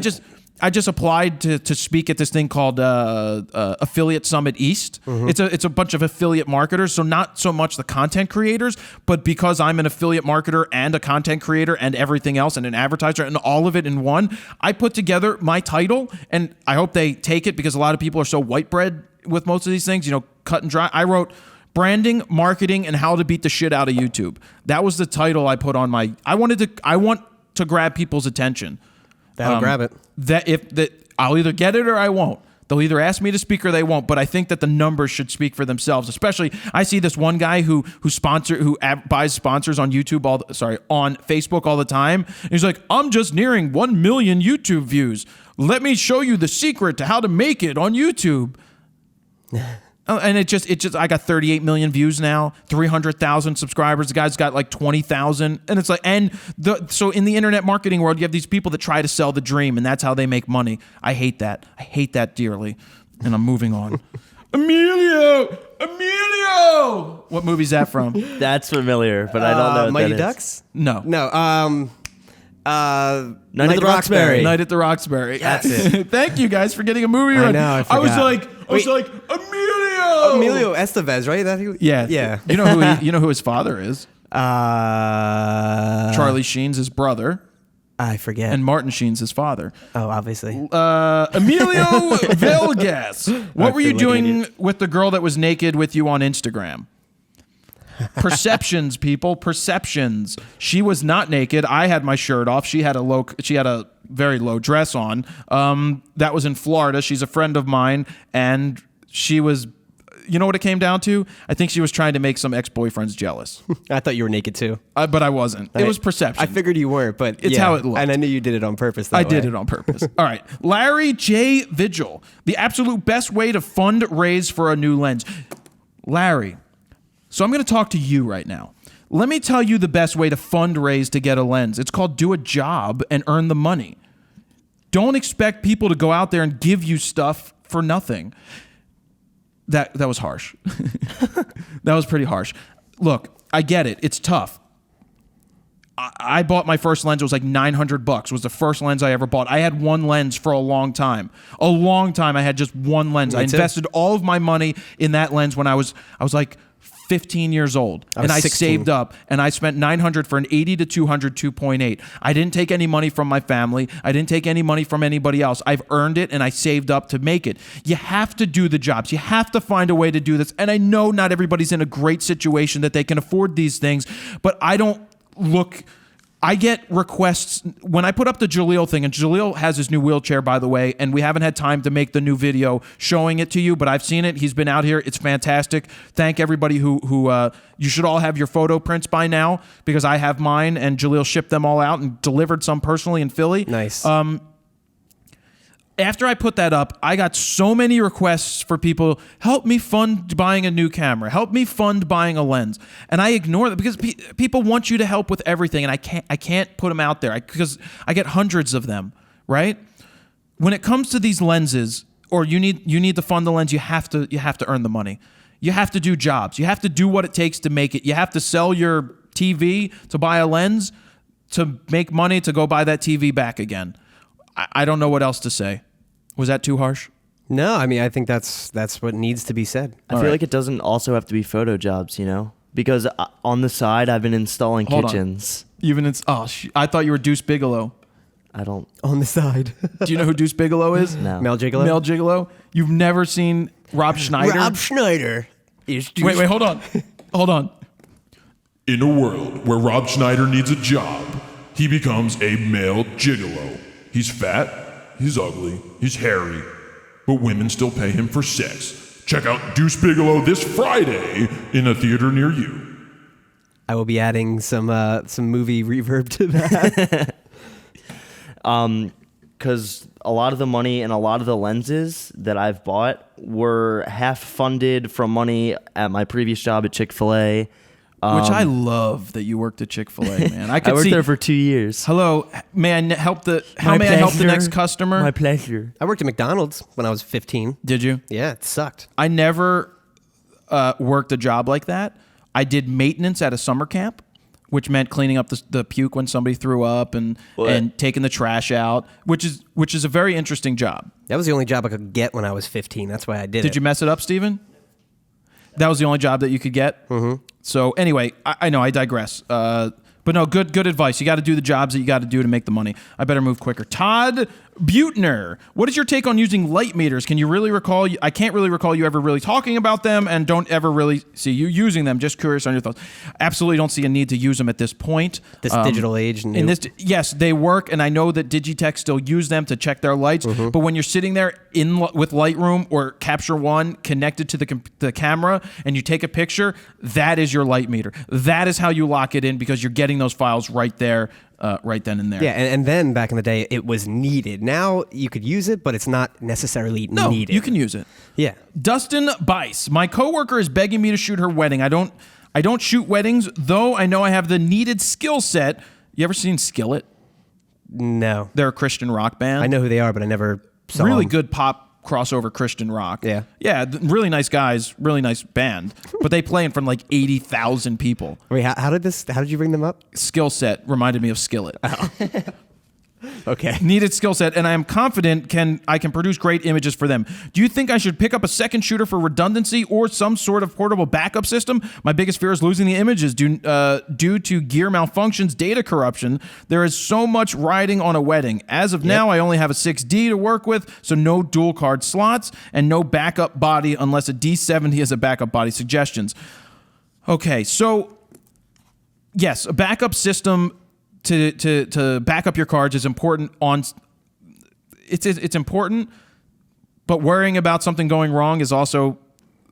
just applied to speak at this thing called Affiliate Summit East. Mm-hmm. It's a bunch of affiliate marketers, so not so much the content creators, but because I'm an affiliate marketer and a content creator and everything else and an advertiser and all of it in one, I put together my title, and I hope they take it because a lot of people are so white bread with most of these things, cut and dry. I wrote branding, marketing, and how to beat the shit out of YouTube. That was the title I put on my. I want to grab people's attention. That'll grab it. I'll either get it or I won't. They'll either ask me to speak or they won't. But I think that the numbers should speak for themselves. Especially, I see this one guy who buys sponsors on on Facebook all the time. And he's like, I'm just nearing 1 million YouTube views. Let me show you the secret to how to make it on YouTube. And it just I got 38 million views now, 300,000 subscribers. The guy's got like 20,000, and it's like, so in the internet marketing world, you have these people that try to sell the dream, and that's how they make money. I hate that dearly, and I'm moving on. Emilio, what movie's that from? That's familiar, but I don't know what Mighty that Ducks? No. Night at the Roxbury. Night at the Roxbury. That's it. Thank you guys for getting a movie right. I know. I was like, Emilio Estevez, right? Yeah. You know who his father is? Charlie Sheen's his brother. I forget. And Martin Sheen's his father. Oh, obviously. Emilio Vegas. What were you doing with the girl that was naked with you on Instagram? Perceptions, people, perceptions. She was not naked. I had my shirt off. She had a very low dress on. That was in Florida. She's a friend of mine, and she was. You know what it came down to? I think she was trying to make some ex-boyfriends jealous. I thought you were naked too. But I wasn't. It was perception. I figured you weren't, but it's how it looked. And I knew you did it on purpose. I did it on purpose. All right. Larry J. Vigil. The absolute best way to fundraise for a new lens. Larry, so I'm going to talk to you right now. Let me tell you the best way to fundraise to get a lens. It's called do a job and earn the money. Don't expect people to go out there and give you stuff for nothing. That was harsh. That was pretty harsh. Look, I get it. It's tough. I bought my first lens. It was like $900. It was the first lens I ever bought. I had one lens for a long time. A long time. I had just one lens. I invested all of my money in that lens when I was like 15 years old, and I 16. saved up, and I spent $900 for an 80 to 200 2.8. I didn't take any money from my family. I didn't take any money from anybody else. I've earned it, and I saved up to make it. You have to do the jobs. You have to find a way to do this. And I know not everybody's in a great situation that they can afford these things, but I get requests when I put up the Jaleel thing, and Jaleel has his new wheelchair, by the way, and we haven't had time to make the new video showing it to you, but I've seen it. He's been out here. It's fantastic. Thank everybody who you should all have your photo prints by now, because I have mine, and Jaleel shipped them all out and delivered some personally in Philly. Nice. After I put that up, I got so many requests for people, help me fund buying a new camera, help me fund buying a lens. And I ignore that because people want you to help with everything, and I can't put them out there because I get hundreds of them, right? When it comes to these lenses, or you need to fund the lens, you have to earn the money. You have to do jobs. You have to do what it takes to make it. You have to sell your TV to buy a lens to make money to go buy that TV back again. I don't know what else to say. Was that too harsh? No, I mean, I think that's what needs to be said. I feel like it doesn't also have to be photo jobs, because on the side I've been installing kitchens. I thought you were Deuce Bigelow. I don't. On the side. Do you know who Deuce Bigelow is? No. Mel Gigolo? Mel Gigolo? You've never seen Rob Schneider? Rob Schneider is Deuce. Wait, hold on. Hold on. In a world where Rob Schneider needs a job, he becomes a male gigolo. He's fat. He's ugly, he's hairy, but women still pay him for sex. Check out Deuce Bigelow this Friday in a theater near you. I will be adding some movie reverb to that. Because a lot of the money and a lot of the lenses that I've bought were half funded from money at my previous job at Chick-fil-A. Which I love that you worked at Chick-fil-A, man. I worked there for 2 years. Hello, may I help the next customer? My pleasure. I worked at McDonald's when I was 15. Did you? Yeah, it sucked. I never worked a job like that. I did maintenance at a summer camp, which meant cleaning up the puke when somebody threw up and taking the trash out, which is a very interesting job. That was the only job I could get when I was 15. That's why I did it. Did you mess it up, Steven? That was the only job that you could get? Mm-hmm. So anyway, I know I digress. But no, good advice. You got to do the jobs that you got to do to make the money. I better move quicker. Todd Butner, what is your take on using light meters? Can you really recall? I can't really recall you ever really talking about them, and don't ever really see you using them. Just curious on your thoughts. Absolutely don't see a need to use them at this point. This digital age. Yes, they work, and I know that Digitech still use them to check their lights. Mm-hmm. But when you're sitting there with Lightroom or Capture One connected to the camera, and you take a picture, that is your light meter. That is how you lock it in, because you're getting those files right there. Right then and there. Yeah, and then back in the day, it was needed. Now you could use it, but it's not necessarily needed. You can use it. Yeah. Dustin Bice, my coworker is begging me to shoot her wedding. I don't shoot weddings, though I know I have the needed skill set. You ever seen Skillet? No. They're a Christian rock band. I know who they are, but I never saw really them. good pop crossover Christian rock. Yeah. Yeah, really nice guys, really nice band. But they play in front of like 80,000 people. Wait, how did you bring them up? Skill set reminded me of Skillet. Oh. Okay. Needed skill set, and I am confident I can produce great images for them. Do you think I should pick up a second shooter for redundancy or some sort of portable backup system? My biggest fear is losing the images due to gear malfunctions, data corruption. There is so much riding on a wedding. As of now, I only have a 6D to work with, so no dual card slots and no backup body unless a D70 is a backup body. Suggestions. Okay, so yes, a backup system to back up your cards is important. It's important, but worrying about something going wrong is also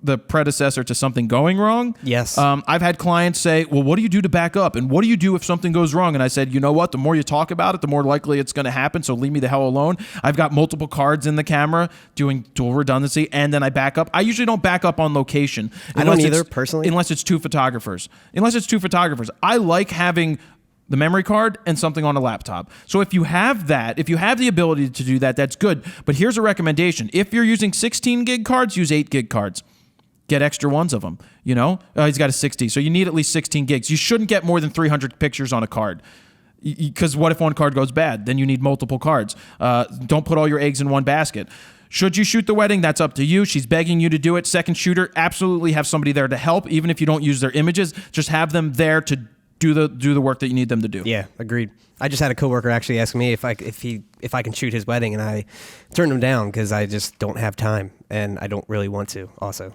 the predecessor to something going wrong. Yes. I've had clients say, well, what do you do to back up? And what do you do if something goes wrong? And I said, you know what? The more you talk about it, the more likely it's going to happen. So leave me the hell alone. I've got multiple cards in the camera doing dual redundancy, and then I back up. I usually don't back up on location. I don't either, personally. Unless it's two photographers. I like having the memory card and something on a laptop. So if you have that, if you have the ability to do that, that's good. But here's a recommendation. If you're using 16 gig cards, use 8 gig cards. Get extra ones of them, you know? He's got a 60, so you need at least 16 gigs. You shouldn't get more than 300 pictures on a card. Because what if one card goes bad? Then you need multiple cards. Don't put all your eggs in one basket. Should you shoot the wedding? That's up to you. She's begging you to do it. Second shooter, absolutely have somebody there to help. Even if you don't use their images, just have them there to do the work that you need them to do. Yeah, agreed. I just had a coworker actually ask me if I can shoot his wedding, and I turned him down because I just don't have time, and I don't really want to also.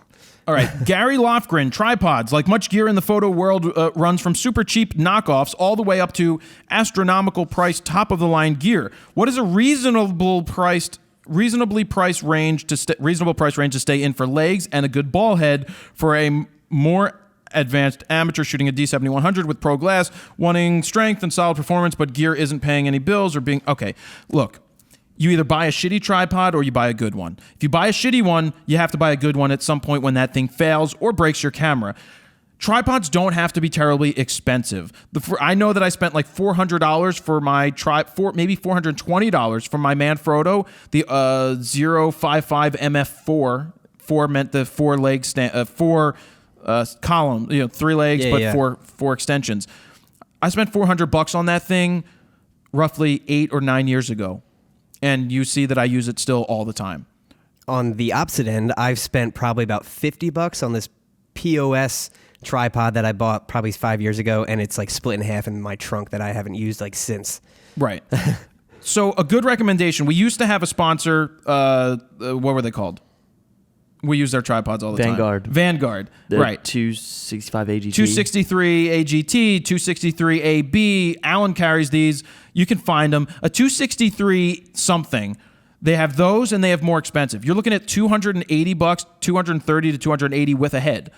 All right, Gary Lofgren, tripods. Like much gear in the photo world runs from super cheap knockoffs all the way up to astronomical priced top-of-the-line gear. What is a reasonably priced range to stay in for legs and a good ball head for a more advanced amateur shooting a D7100 with pro glass, wanting strength and solid performance, but gear isn't paying any bills or being... Okay, look. You either buy a shitty tripod or you buy a good one. If you buy a shitty one, you have to buy a good one at some point when that thing fails or breaks your camera. Tripods don't have to be terribly expensive. I know that I spent like $400 for my maybe $420 for my Manfrotto, the 055 MF4. 4 meant the 4 leg column, 3 legs, but four extensions. I spent $400 on that thing roughly 8 or 9 years ago. And you see that I use it still all the time. On the opposite end, I've spent probably about $50 on this POS tripod that I bought probably 5 years ago, and it's like split in half in my trunk that I haven't used like since. Right. So a good recommendation. We used to have a sponsor. What were they called? We use their tripods all the time. Vanguard. Right. 265 AGT. 263 AGT, 263 AB. Alan carries these. You can find them. A 263 something. They have those, and they have more expensive. You're looking at $280, $230 to $280 with a head.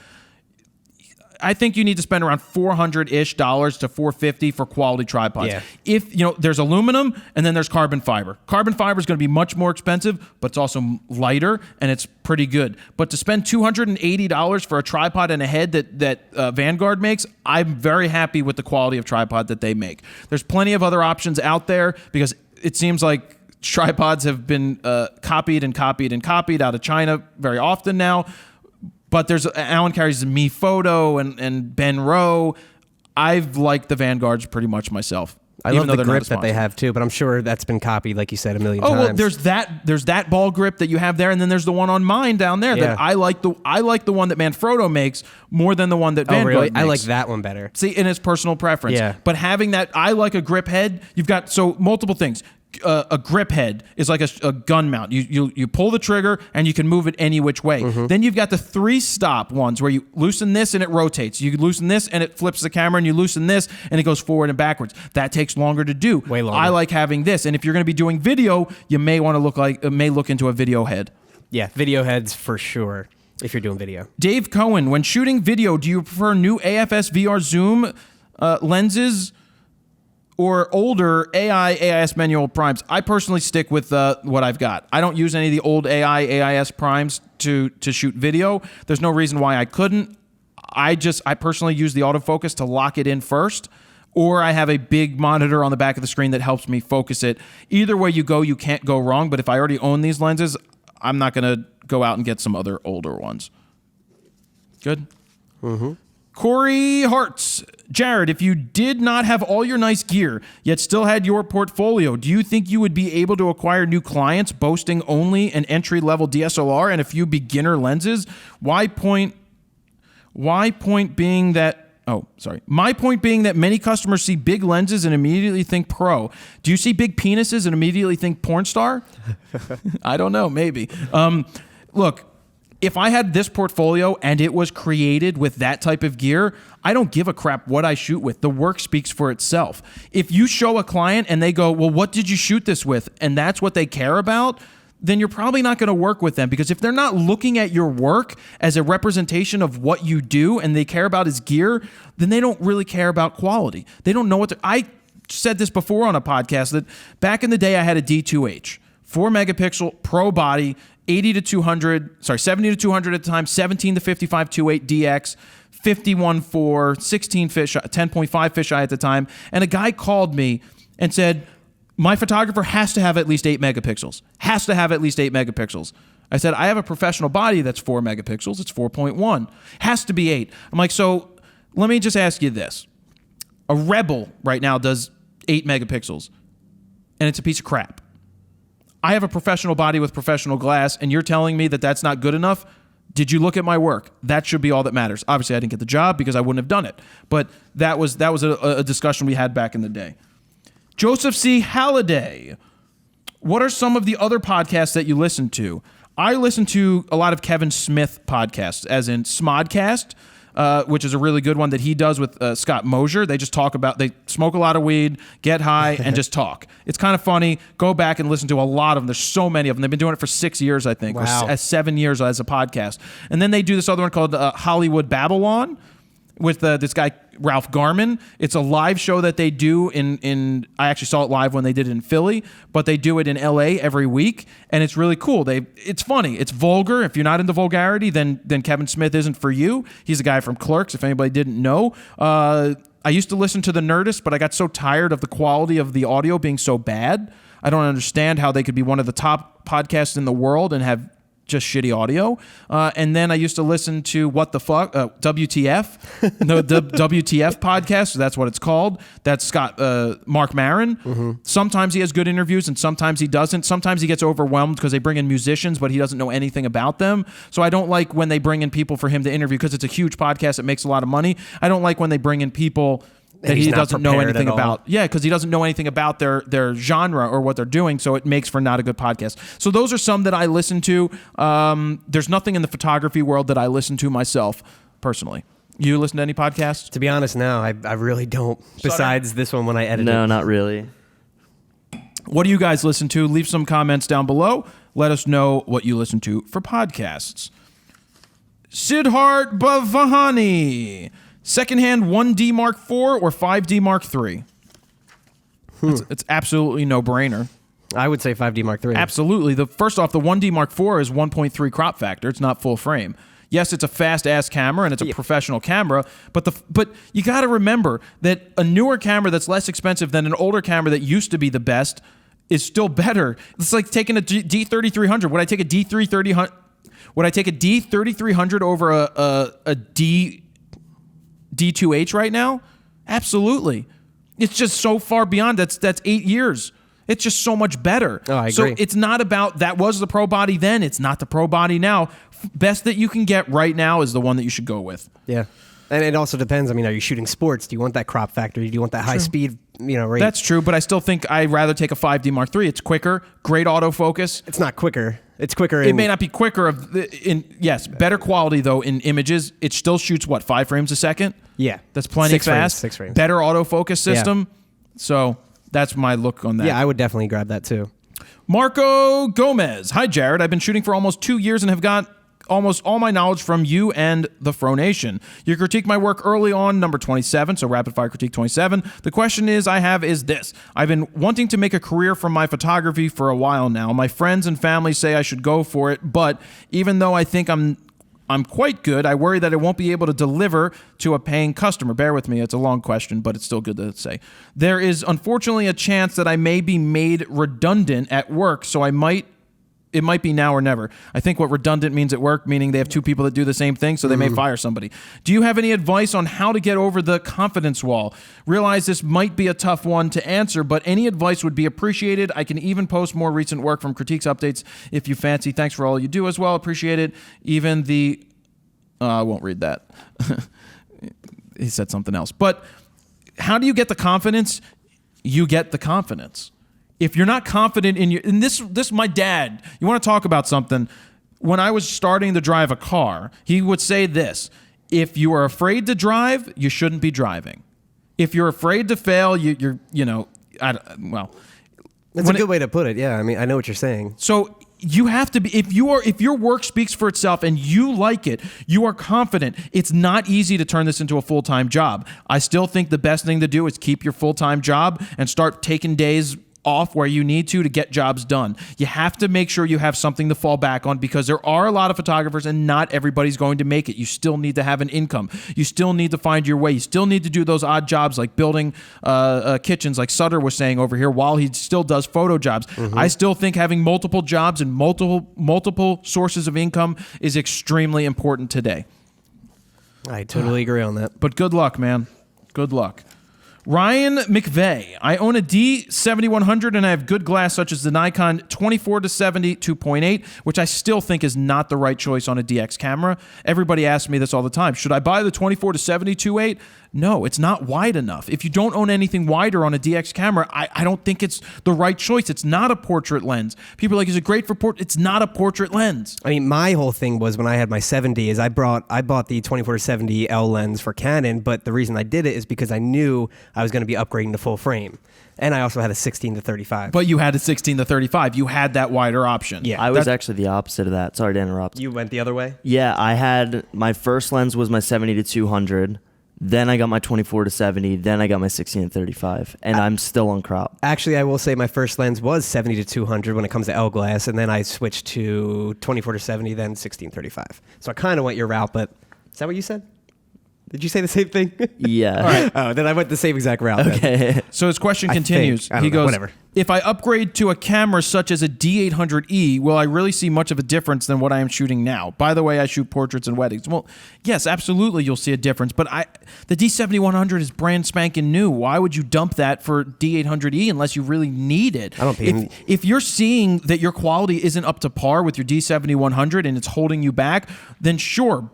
I think you need to spend around $400-ish to $450 for quality tripods. Yeah. If there's aluminum and then there's carbon fiber. Carbon fiber is going to be much more expensive, but it's also lighter and it's pretty good. But to spend $280 for a tripod and a head that Vanguard makes, I'm very happy with the quality of tripod that they make. There's plenty of other options out there because it seems like tripods have been copied out of China very often now. But there's Alan carries Mi Photo and Ben Rowe. I've liked the Vanguards pretty much myself. I love the grip that they have too, but I'm sure that's been copied, like you said, a million times. Oh well, there's that ball grip that you have there, and then there's the one on mine down there that I like the one that Manfrotto makes more than the one that Vanguard makes. I like that one better. See, in his personal preference. Yeah. But having that, I like a grip head. You've got multiple things. A grip head is like a gun mount. You pull the trigger and you can move it any which way. Mm-hmm. Then you've got the 3-stop ones where you loosen this and it rotates. You loosen this and it flips the camera, and you loosen this and it goes forward and backwards. That takes longer to do. Way longer. I like having this. And if you're going to be doing video, you may want to look into a video head. Yeah, video heads for sure. If you're doing video. Dave Cohen, when shooting video, do you prefer new AFS VR zoom lenses or older AIS manual primes? I personally stick with what I've got. I don't use any of the old AIS primes to shoot video. There's no reason why I couldn't. I personally use the autofocus to lock it in first, or I have a big monitor on the back of the screen that helps me focus it. Either way you go, you can't go wrong. But if I already own these lenses, I'm not going to go out and get some other older ones. Good? Mm-hmm. Corey Hartz. Jared, if you did not have all your nice gear, yet still had your portfolio, do you think you would be able to acquire new clients boasting only an entry-level DSLR and a few beginner lenses? My point being that many customers see big lenses and immediately think pro. Do you see big penises and immediately think porn star? I don't know, maybe. Look, if I had this portfolio and it was created with that type of gear, I don't give a crap what I shoot with. The work speaks for itself. If you show a client and they go, well, what did you shoot this with? And that's what they care about, then you're probably not going to work with them, because if they're not looking at your work as a representation of what you do and they care about is gear, then they don't really care about quality. They don't know what I said this before on a podcast that back in the day I had a D2H, 4 megapixel pro body, 70 to 200 at the time, 17 to 55 2.8 DX, 51.4, 16 fish, 10.5 fisheye at the time. And a guy called me and said, my photographer has to have at least 8 megapixels. Has to have at least 8 megapixels. I said, I have a professional body that's 4 megapixels. It's 4.1. Has to be 8. I'm like, so let me just ask you this. A Rebel right now does 8 megapixels, and it's a piece of crap. I have a professional body with professional glass, and you're telling me that that's not good enough? Did you look at my work? That should be all that matters. Obviously, I didn't get the job because I wouldn't have done it. But that was a discussion we had back in the day. Joseph C. Halliday. What are some of the other podcasts that you listen to? I listen to a lot of Kevin Smith podcasts, as in Smodcast, which is a really good one that he does with Scott Mosier. They just talk about, they smoke a lot of weed, get high, and just talk. It's kind of funny. Go back and listen to a lot of them. There's so many of them. They've been doing it for 6 years, I think, wow. or 7 years as a podcast. And then they do this other one called Hollywood Babylon with this guy, Ralph Garman. It's a live show that they do in I actually saw it live when they did it in Philly, but they do it in LA every week, and it's really cool. It's funny. It's vulgar. If you're not into vulgarity, then Kevin Smith isn't for you. He's a guy from Clerks, if anybody didn't know. I used to listen to The Nerdist, but I got so tired of the quality of the audio being so bad. I don't understand how they could be one of the top podcasts in the world and have just shitty audio. And then I used to listen to What the Fuck, WTF, the WTF podcast. That's what it's called. That's Mark Maron. Mm-hmm. Sometimes he has good interviews and sometimes he doesn't. Sometimes he gets overwhelmed because they bring in musicians, but he doesn't know anything about them. So I don't like when they bring in people for him to interview because it's a huge podcast. It makes a lot of money. I don't like when they bring in people that he doesn't know anything about. Yeah, because he doesn't know anything about their genre or what they're doing, so it makes for not a good podcast. So those are some that I listen to. There's nothing in the photography world that I listen to myself, personally. You listen to any podcasts? To be honest, no, I really don't. Besides this one when I edit it. No, not really. What do you guys listen to? Leave some comments down below. Let us know what you listen to for podcasts. Siddhart Bhavani. Secondhand 1D Mark IV or 5D Mark III? It's absolutely no-brainer. I would say 5D Mark III. Absolutely. First off, the 1D Mark IV is 1.3 crop factor. It's not full frame. Yes, it's a fast-ass camera, and it's a professional camera, but you got to remember that a newer camera that's less expensive than an older camera that used to be the best is still better. It's like taking a D3300. Would I take a D3300? Would I take a D3300 over a D2H right now? Absolutely. It's just so far beyond. That's 8 years. It's just so much better. Oh, I agree. So it's not about that was the pro body then. It's not the pro body now. Best that you can get right now is the one that you should go with. Yeah. And it also depends. I mean, are you shooting sports? Do you want that crop factor? Do you want that high speed, rate? That's true, but I still think I'd rather take a 5D Mark III. It's quicker, great autofocus. It's not quicker. It's quicker. It may not be quicker yes, better quality though in images. It still shoots 5 frames a second? Yeah. That's plenty fast. 6 frames. Better autofocus system. Yeah. So that's my look on that. Yeah, I would definitely grab that too. Marco Gomez. Hi, Jared. I've been shooting for almost 2 years and have got almost all my knowledge from you and the Fro Nation. You critiqued my work early on, number 27, so rapid fire critique 27. The question is this. I've been wanting to make a career from my photography for a while now. My friends and family say I should go for it, but even though I think I'm quite good, I worry that I won't be able to deliver to a paying customer. Bear with me, it's a long question, but it's still good to say. There is unfortunately a chance that I may be made redundant at work, so it might be now or never. I think what redundant means at work, meaning they have 2 people that do the same thing, so they may fire somebody. Do you have any advice on how to get over the confidence wall? Realize this might be a tough one to answer, but any advice would be appreciated. I can even post more recent work from critiques updates if you fancy. Thanks for all you do as well. Appreciate it. Even the... I won't read that. He said something else. But how do you get the confidence? You get the confidence. If you're not confident in your, and this my dad, you want to talk about something, when I was starting to drive a car, he would say this: if you are afraid to drive, you shouldn't be driving. If you're afraid to fail, you're That's a good way to put it. Yeah, I mean, I know what you're saying. So you have to be, if your work speaks for itself and you like it, you are confident. It's not easy to turn this into a full-time job. I still think the best thing to do is keep your full-time job and start taking days off where you need to get jobs done. You have to make sure you have something to fall back on, because there are a lot of photographers and not everybody's going to make it. You still need to have an income. You still need to find your way. You still need to do those odd jobs like building kitchens, like Sutter was saying over here, while he still does photo jobs. I still think having multiple jobs and multiple sources of income is extremely important today. I totally agree on that. But good luck, man. Good luck. Ryan McVeigh. I own a D7100 and I have good glass such as the Nikon 24-70 2.8, which I still think is not the right choice on a DX camera. Everybody asks me this all the time. Should I buy the 24-70 2.8? No, it's not wide enough. If you don't own anything wider on a DX camera, I don't think it's the right choice. It's not a portrait lens. People are like, is it great for portrait? It's not a portrait lens. I mean, my whole thing was when I had my 70 is I bought the 24-70 L lens for Canon, but the reason I did it is because I knew I was going to be upgrading to full frame. And I also had a 16-35. But you had a 16-35. You had that wider option. Yeah. I was actually the opposite of that. Sorry to interrupt. You went the other way? Yeah, I had my first lens was my 70-200. Then I got my 24-70. Then I got my 16-35, and I'm still on crop. Actually, I will say my first lens was 70-200 when it comes to L glass, and then I switched to 24-70, then 16-35. So I kind of went your route, but is that what you said? Did you say the same thing? Yeah. All right. Oh, then I went the same exact route. Okay. Then. So his question I continues. think. I don't He know, goes, whatever. if I upgrade to a camera such as a D800E, will I really see much of a difference than what I am shooting now? By the way, I shoot portraits and weddings. Well, yes, absolutely you'll see a difference, but the D7100 is brand spanking new. Why would you dump that for D800E unless you really need it? I don't think... If you're seeing that your quality isn't up to par with your D7100 and it's holding you back, then sure,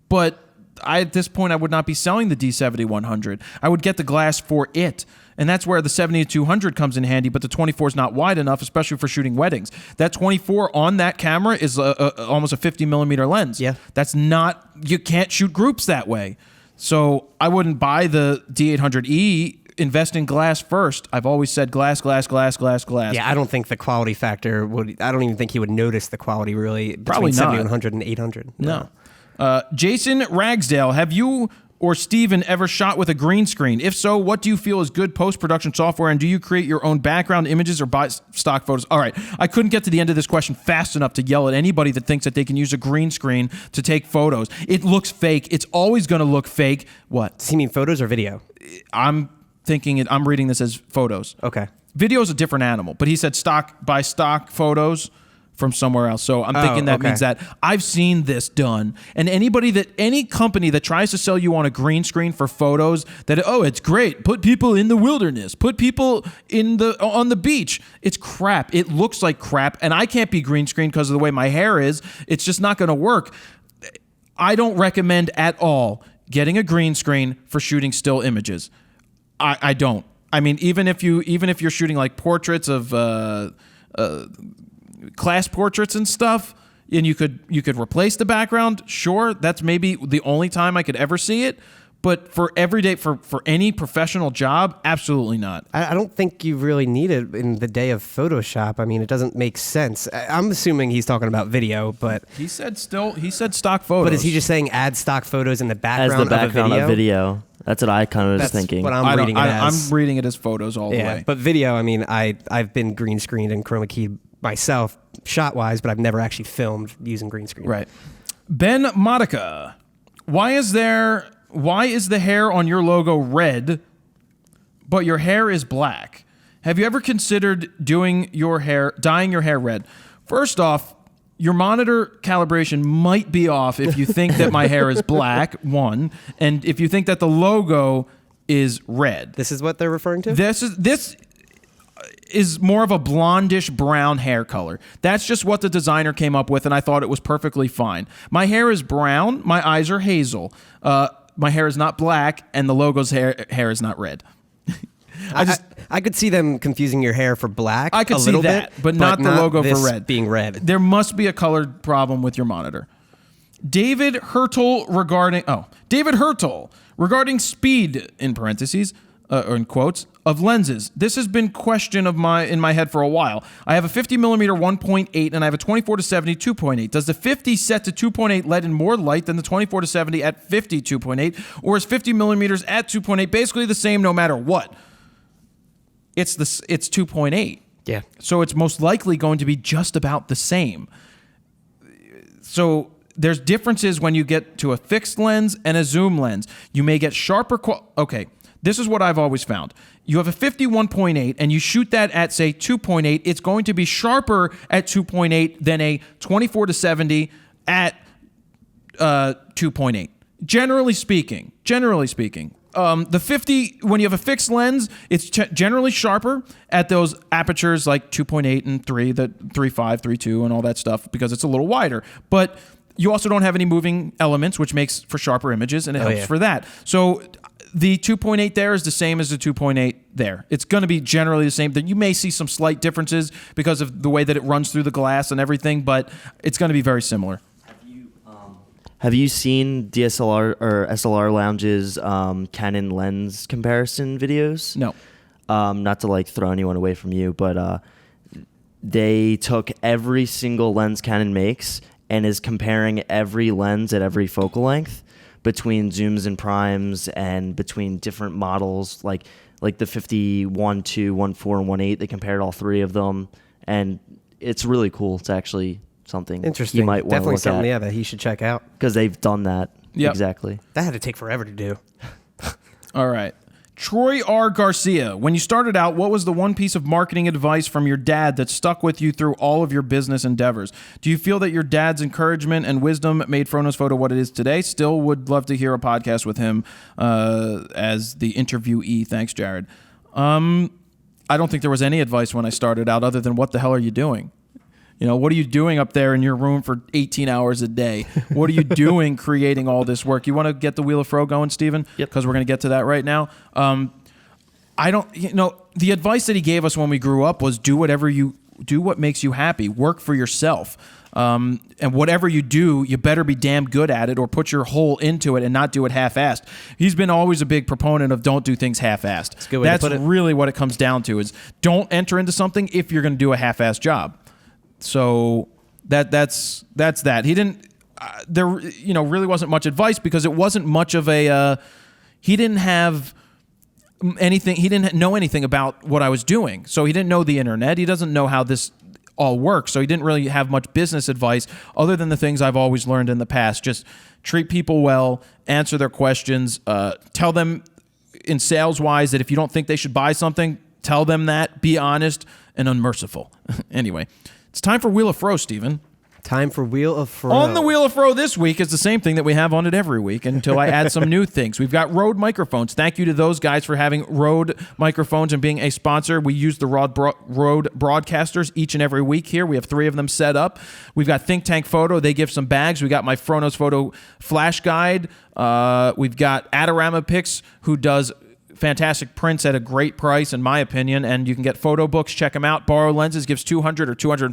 but at this point, I would not be selling the D7100. I would get the glass for it. And that's where the 70-200 comes in handy, but the 24 is not wide enough, especially for shooting weddings. That 24 on that camera is almost a 50-millimeter lens. Yeah. That's not, you can't shoot groups that way. So I wouldn't buy the D800E. Invest in glass first. I've always said glass. Yeah, I don't think the quality factor would... I don't even think he would notice the quality, really, Probably between not. 7100 and 800. No. Jason Ragsdale, have you or Steven ever shot with a green screen? If so, what do you feel is good post-production software, and do you create your own background images or buy stock photos? All right, I couldn't get to the end of this question fast enough to yell at anybody that thinks that they can use a green screen to take photos. It looks fake. It's always going to look fake. What? Does he mean photos or video? I'm reading this as photos. Okay. Video is a different animal, but he said buy stock photos from somewhere else. So I'm thinking that means that I've seen this done. And any company that tries to sell you on a green screen for photos that, oh, it's great, put people in the wilderness, put people on the beach. It's crap. It looks like crap. And I can't be green screen because of the way my hair is. It's just not going to work. I don't recommend at all getting a green screen for shooting still images. I don't. I mean, even if you're shooting like portraits of class portraits and stuff, and you could replace the background, sure, that's maybe the only time I could ever see it. But for everyday, for any professional job, absolutely not. I don't think you really need it in the day of Photoshop. I mean, it doesn't make sense. I'm assuming he's talking about video, but... He said stock photos. But is he just saying add stock photos in the background, As the background of a video? That's what I kind of was That's thinking. what I'm reading it as. I'm reading it as photos all the way. But video, I mean, I've been green screened and chroma keyed myself, shot-wise, but I've never actually filmed using green screen. Right. Ben Modica, why is the hair on your logo red, but your hair is black? Have you ever considered dyeing your hair red? First off, your monitor calibration might be off if you think that my hair is black, one, and if you think that the logo is red. This is what they're referring to? This is more of a blondish brown hair color. That's just what the designer came up with, and I thought it was perfectly fine. My hair is brown. My eyes are hazel. My hair is not black, and the logo's hair is not red. I could see them confusing your hair for black. I could a see little that, bit, but not the logo for this red. being red. There must be a colored problem with your monitor. David Hertel regarding speed in parentheses or in quotes of lenses. This has been question in my head for a while. I have a 50 millimeter 1.8 and I have a 24 to 70 2.8. Does the 50 set to 2.8 let in more light than the 24 to 70 at 50 2.8, or is 50 millimeters at 2.8 basically the same no matter what? It's 2.8. Yeah. So it's most likely going to be just about the same. So there's differences when you get to a fixed lens and a zoom lens. You may get sharper. Okay, this is what I've always found. You have a 51.8 and you shoot that at, say, 2.8. It's going to be sharper at 2.8 than a 24 to 70 at 2.8. Generally speaking. The 50, when you have a fixed lens, it's generally sharper at those apertures like 2.8 and 3, the 3.5, 3.2, and all that stuff because it's a little wider. But you also don't have any moving elements, which makes for sharper images, and it helps for that. So the 2.8 there is the same as the 2.8 there. It's going to be generally the same. You may see some slight differences because of the way that it runs through the glass and everything, but it's going to be very similar. Have you seen DSLR or SLR Lounge's Canon lens comparison videos? No. Not to like throw anyone away from you, but they took every single lens Canon makes and is comparing every lens at every focal length between zooms and primes and between different models, like the 50, 1.2, 1.4, and 1.8. They compared all three of them, and it's really cool. It's actually something interesting. You might want to Definitely look something, at. that he should check out. Because they've done that. Yep. Exactly. That had to take forever to do. All right. Troy R. Garcia, when you started out, what was the one piece of marketing advice from your dad that stuck with you through all of your business endeavors? Do you feel that your dad's encouragement and wisdom made Frono's Photo what it is today? Still would love to hear a podcast with him as the interviewee. Thanks, Jared. I don't think there was any advice when I started out other than what the hell are you doing? You know, what are you doing up there in your room for 18 hours a day? What are you doing creating all this work? You want to get the Wheel of Fro going, Steven? Yep. Because we're going to get to that right now. The advice that he gave us when we grew up was do what makes you happy. Work for yourself. And whatever you do, you better be damn good at it or put your whole into it and not do it half-assed. He's been always a big proponent of don't do things half-assed. That's a good way to put it. Really what it comes down to is don't enter into something if you're going to do a half-assed job. So that's that. He didn't. There really wasn't much advice because it wasn't much of a. He didn't have anything. He didn't know anything about what I was doing. So he didn't know the internet. He doesn't know how this all works. So he didn't really have much business advice other than the things I've always learned in the past. Just treat people well, answer their questions, tell them in sales wise that if you don't think they should buy something, tell them that. Be honest and unmerciful. Anyway. It's time for Wheel of Fro, Steven. Time for Wheel of Fro. On the Wheel of Fro this week is the same thing that we have on it every week until I add some new things. We've got Rode microphones. Thank you to those guys for having Rode microphones and being a sponsor. We use the Rode broadcasters each and every week here. We have 3 of them set up. We've got Think Tank Photo. They give some bags. We got my Frono's Photo flash guide. We've got Adorama Picks, who does fantastic prints at a great price, in my opinion, and you can get photo books. Check them out. Borrow Lenses gives $200 or $250.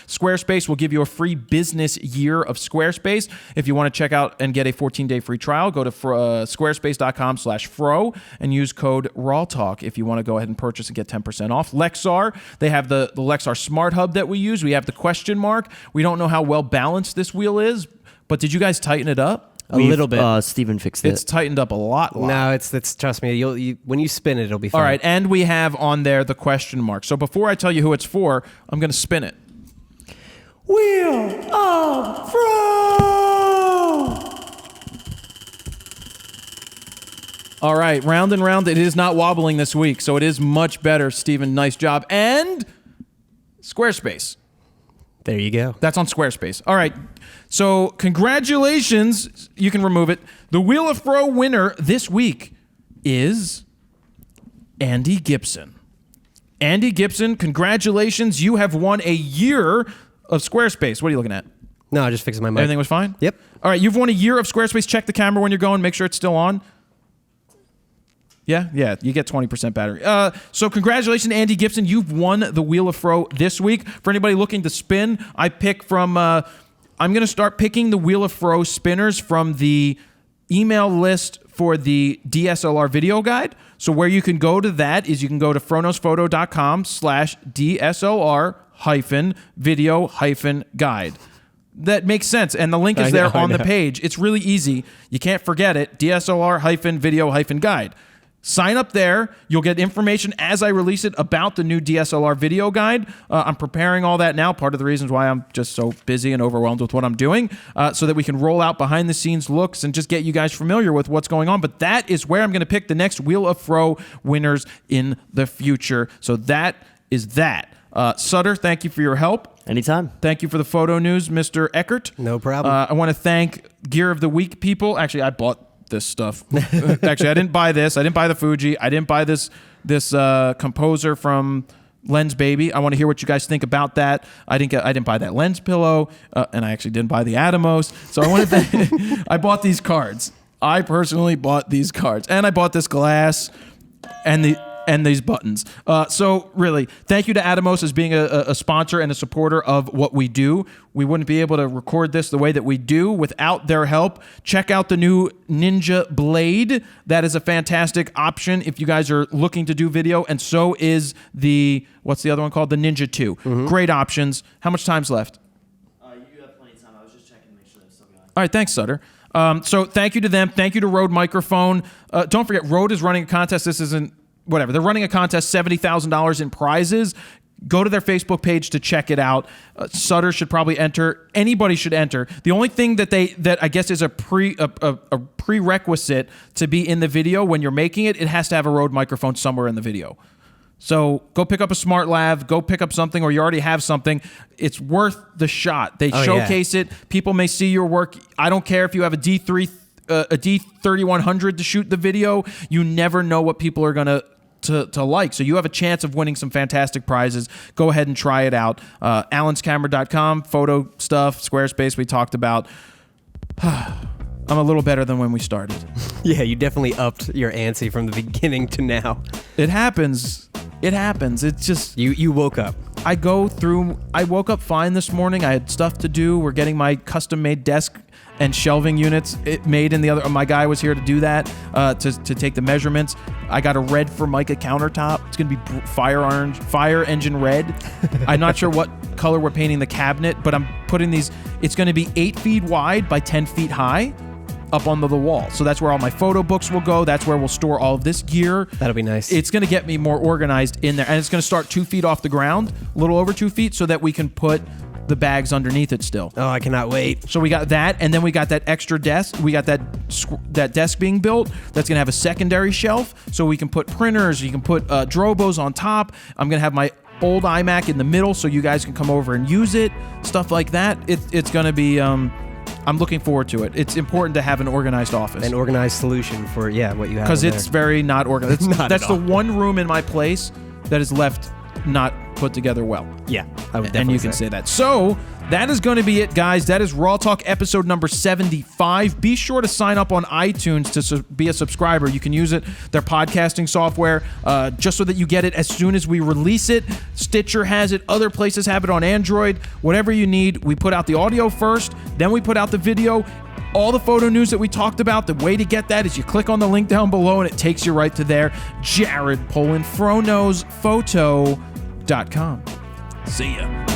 Squarespace will give you a free business year of Squarespace. If you want to check out and get a 14-day free trial, go to squarespace.com/fro and use code RAWtalk if you want to go ahead and purchase and get 10% off. Lexar, they have the Lexar Smart Hub that we use. We have the question mark. We don't know how well balanced this wheel is, but did you guys tighten it up? A little bit. Steven fixed it. It's tightened up a lot. No, it's trust me. You when you spin it, it'll be fine. All right, and we have on there the question mark. So before I tell you who it's for, I'm going to spin it. Wheel of Fro! All right, round and round. It is not wobbling this week, so it is much better, Steven. Nice job. And Squarespace. There you go. That's on Squarespace. All right. So congratulations. You can remove it. The Wheel of Fro winner this week is Andy Gibson. Andy Gibson, congratulations. You have won a year of Squarespace. What are you looking at? No, I just fixed my mic. Everything was fine? Yep. All right. You've won a year of Squarespace. Check the camera when you're going. Make sure it's still on. Yeah, you get 20% battery. So congratulations, Andy Gibson. You've won the Wheel of Fro this week. For anybody looking to spin, I pick from... I'm going to start picking the Wheel of Fro spinners from the email list for the DSLR video guide. So where you can go to that is you can go to fronosphoto.com/DSLR-video-guide. That makes sense, and the link is there on the page. It's really easy. You can't forget it. DSLR-video-guide. Sign up there. You'll get information as I release it about the new DSLR video guide. I'm preparing all that now. Part of the reasons why I'm just so busy and overwhelmed with what I'm doing, so that we can roll out behind-the-scenes looks and just get you guys familiar with what's going on. But that is where I'm going to pick the next Wheel of Fro winners in the future. So that is that. Sutter, thank you for your help. Anytime. Thank you for the photo news, Mr. Eckert. No problem. I want to thank Gear of the Week people. Actually, I bought this stuff. Actually, I didn't buy this. I didn't buy the Fuji. I didn't buy this composer from Lens Baby. I want to hear what you guys think about that. I didn't buy that lens pillow, and I actually didn't buy the Atomos. So I wanted to I bought these cards. I personally bought these cards, and I bought this glass and these buttons. So really, thank you to Atomos as being a sponsor and a supporter of what we do. We wouldn't be able to record this the way that we do without their help. Check out the new Ninja Blade. That is a fantastic option if you guys are looking to do video, and so is what's the other one called? The Ninja 2. Mm-hmm. Great options. How much time's left? You have plenty of time. I was just checking to make sure they're still going. All right, thanks, Sutter. So thank you to them. Thank you to Rode Microphone. Don't forget, Rode is running a contest. This isn't... Whatever. They're running a contest, $70,000 in prizes. Go to their Facebook page to check it out. Sutter should probably enter. Anybody should enter. The only thing that I guess is a prerequisite to be in the video when you're making it, it has to have a Rode microphone somewhere in the video. So go pick up a Smart Lav, go pick up something, or you already have something. It's worth the shot. They showcase it. People may see your work. I don't care if you have a D3100 to shoot the video. You never know what people are going to like. So you have a chance of winning some fantastic prizes. Go ahead and try it out. allenscamera.com, photo stuff, Squarespace we talked about. I'm a little better than when we started. Yeah, you definitely upped your ante from the beginning to now. It happens. It's just... You woke up. I woke up fine this morning. I had stuff to do. We're getting my custom-made desk and shelving units made in the other... My guy was here to do that, to take the measurements. I got a red Formica countertop. It's going to be fire engine red. I'm not sure what color we're painting the cabinet, but I'm putting these... It's going to be 8 feet wide by 10 feet high up on the wall. So that's where all my photo books will go. That's where we'll store all of this gear. That'll be nice. It's going to get me more organized in there. And it's going to start 2 feet off the ground, a little over 2 feet, so that we can put the bags underneath it still. Oh, I cannot wait. So we got that, and then we got that extra desk. We got that desk being built that's going to have a secondary shelf, so we can put printers, you can put Drobos on top. I'm going to have my old iMac in the middle so you guys can come over and use it, stuff like that. It's going to be... I'm looking forward to it. It's important to have an organized office. An organized solution for, what you have. Because it's very not organized. That's the one room in my place that is left not put together well. Yeah, I would definitely And you can say that. So that is going to be it, guys. That is Raw Talk episode number 75. Be sure to sign up on iTunes to be a subscriber. You can use it, their podcasting software, just so that you get it as soon as we release it. Stitcher has it. Other places have it on Android. Whatever you need. We put out the audio first, then we put out the video. All the photo news that we talked about, the way to get that is you click on the link down below and it takes you right to there. Jared Polin, fronosphoto.com. See ya.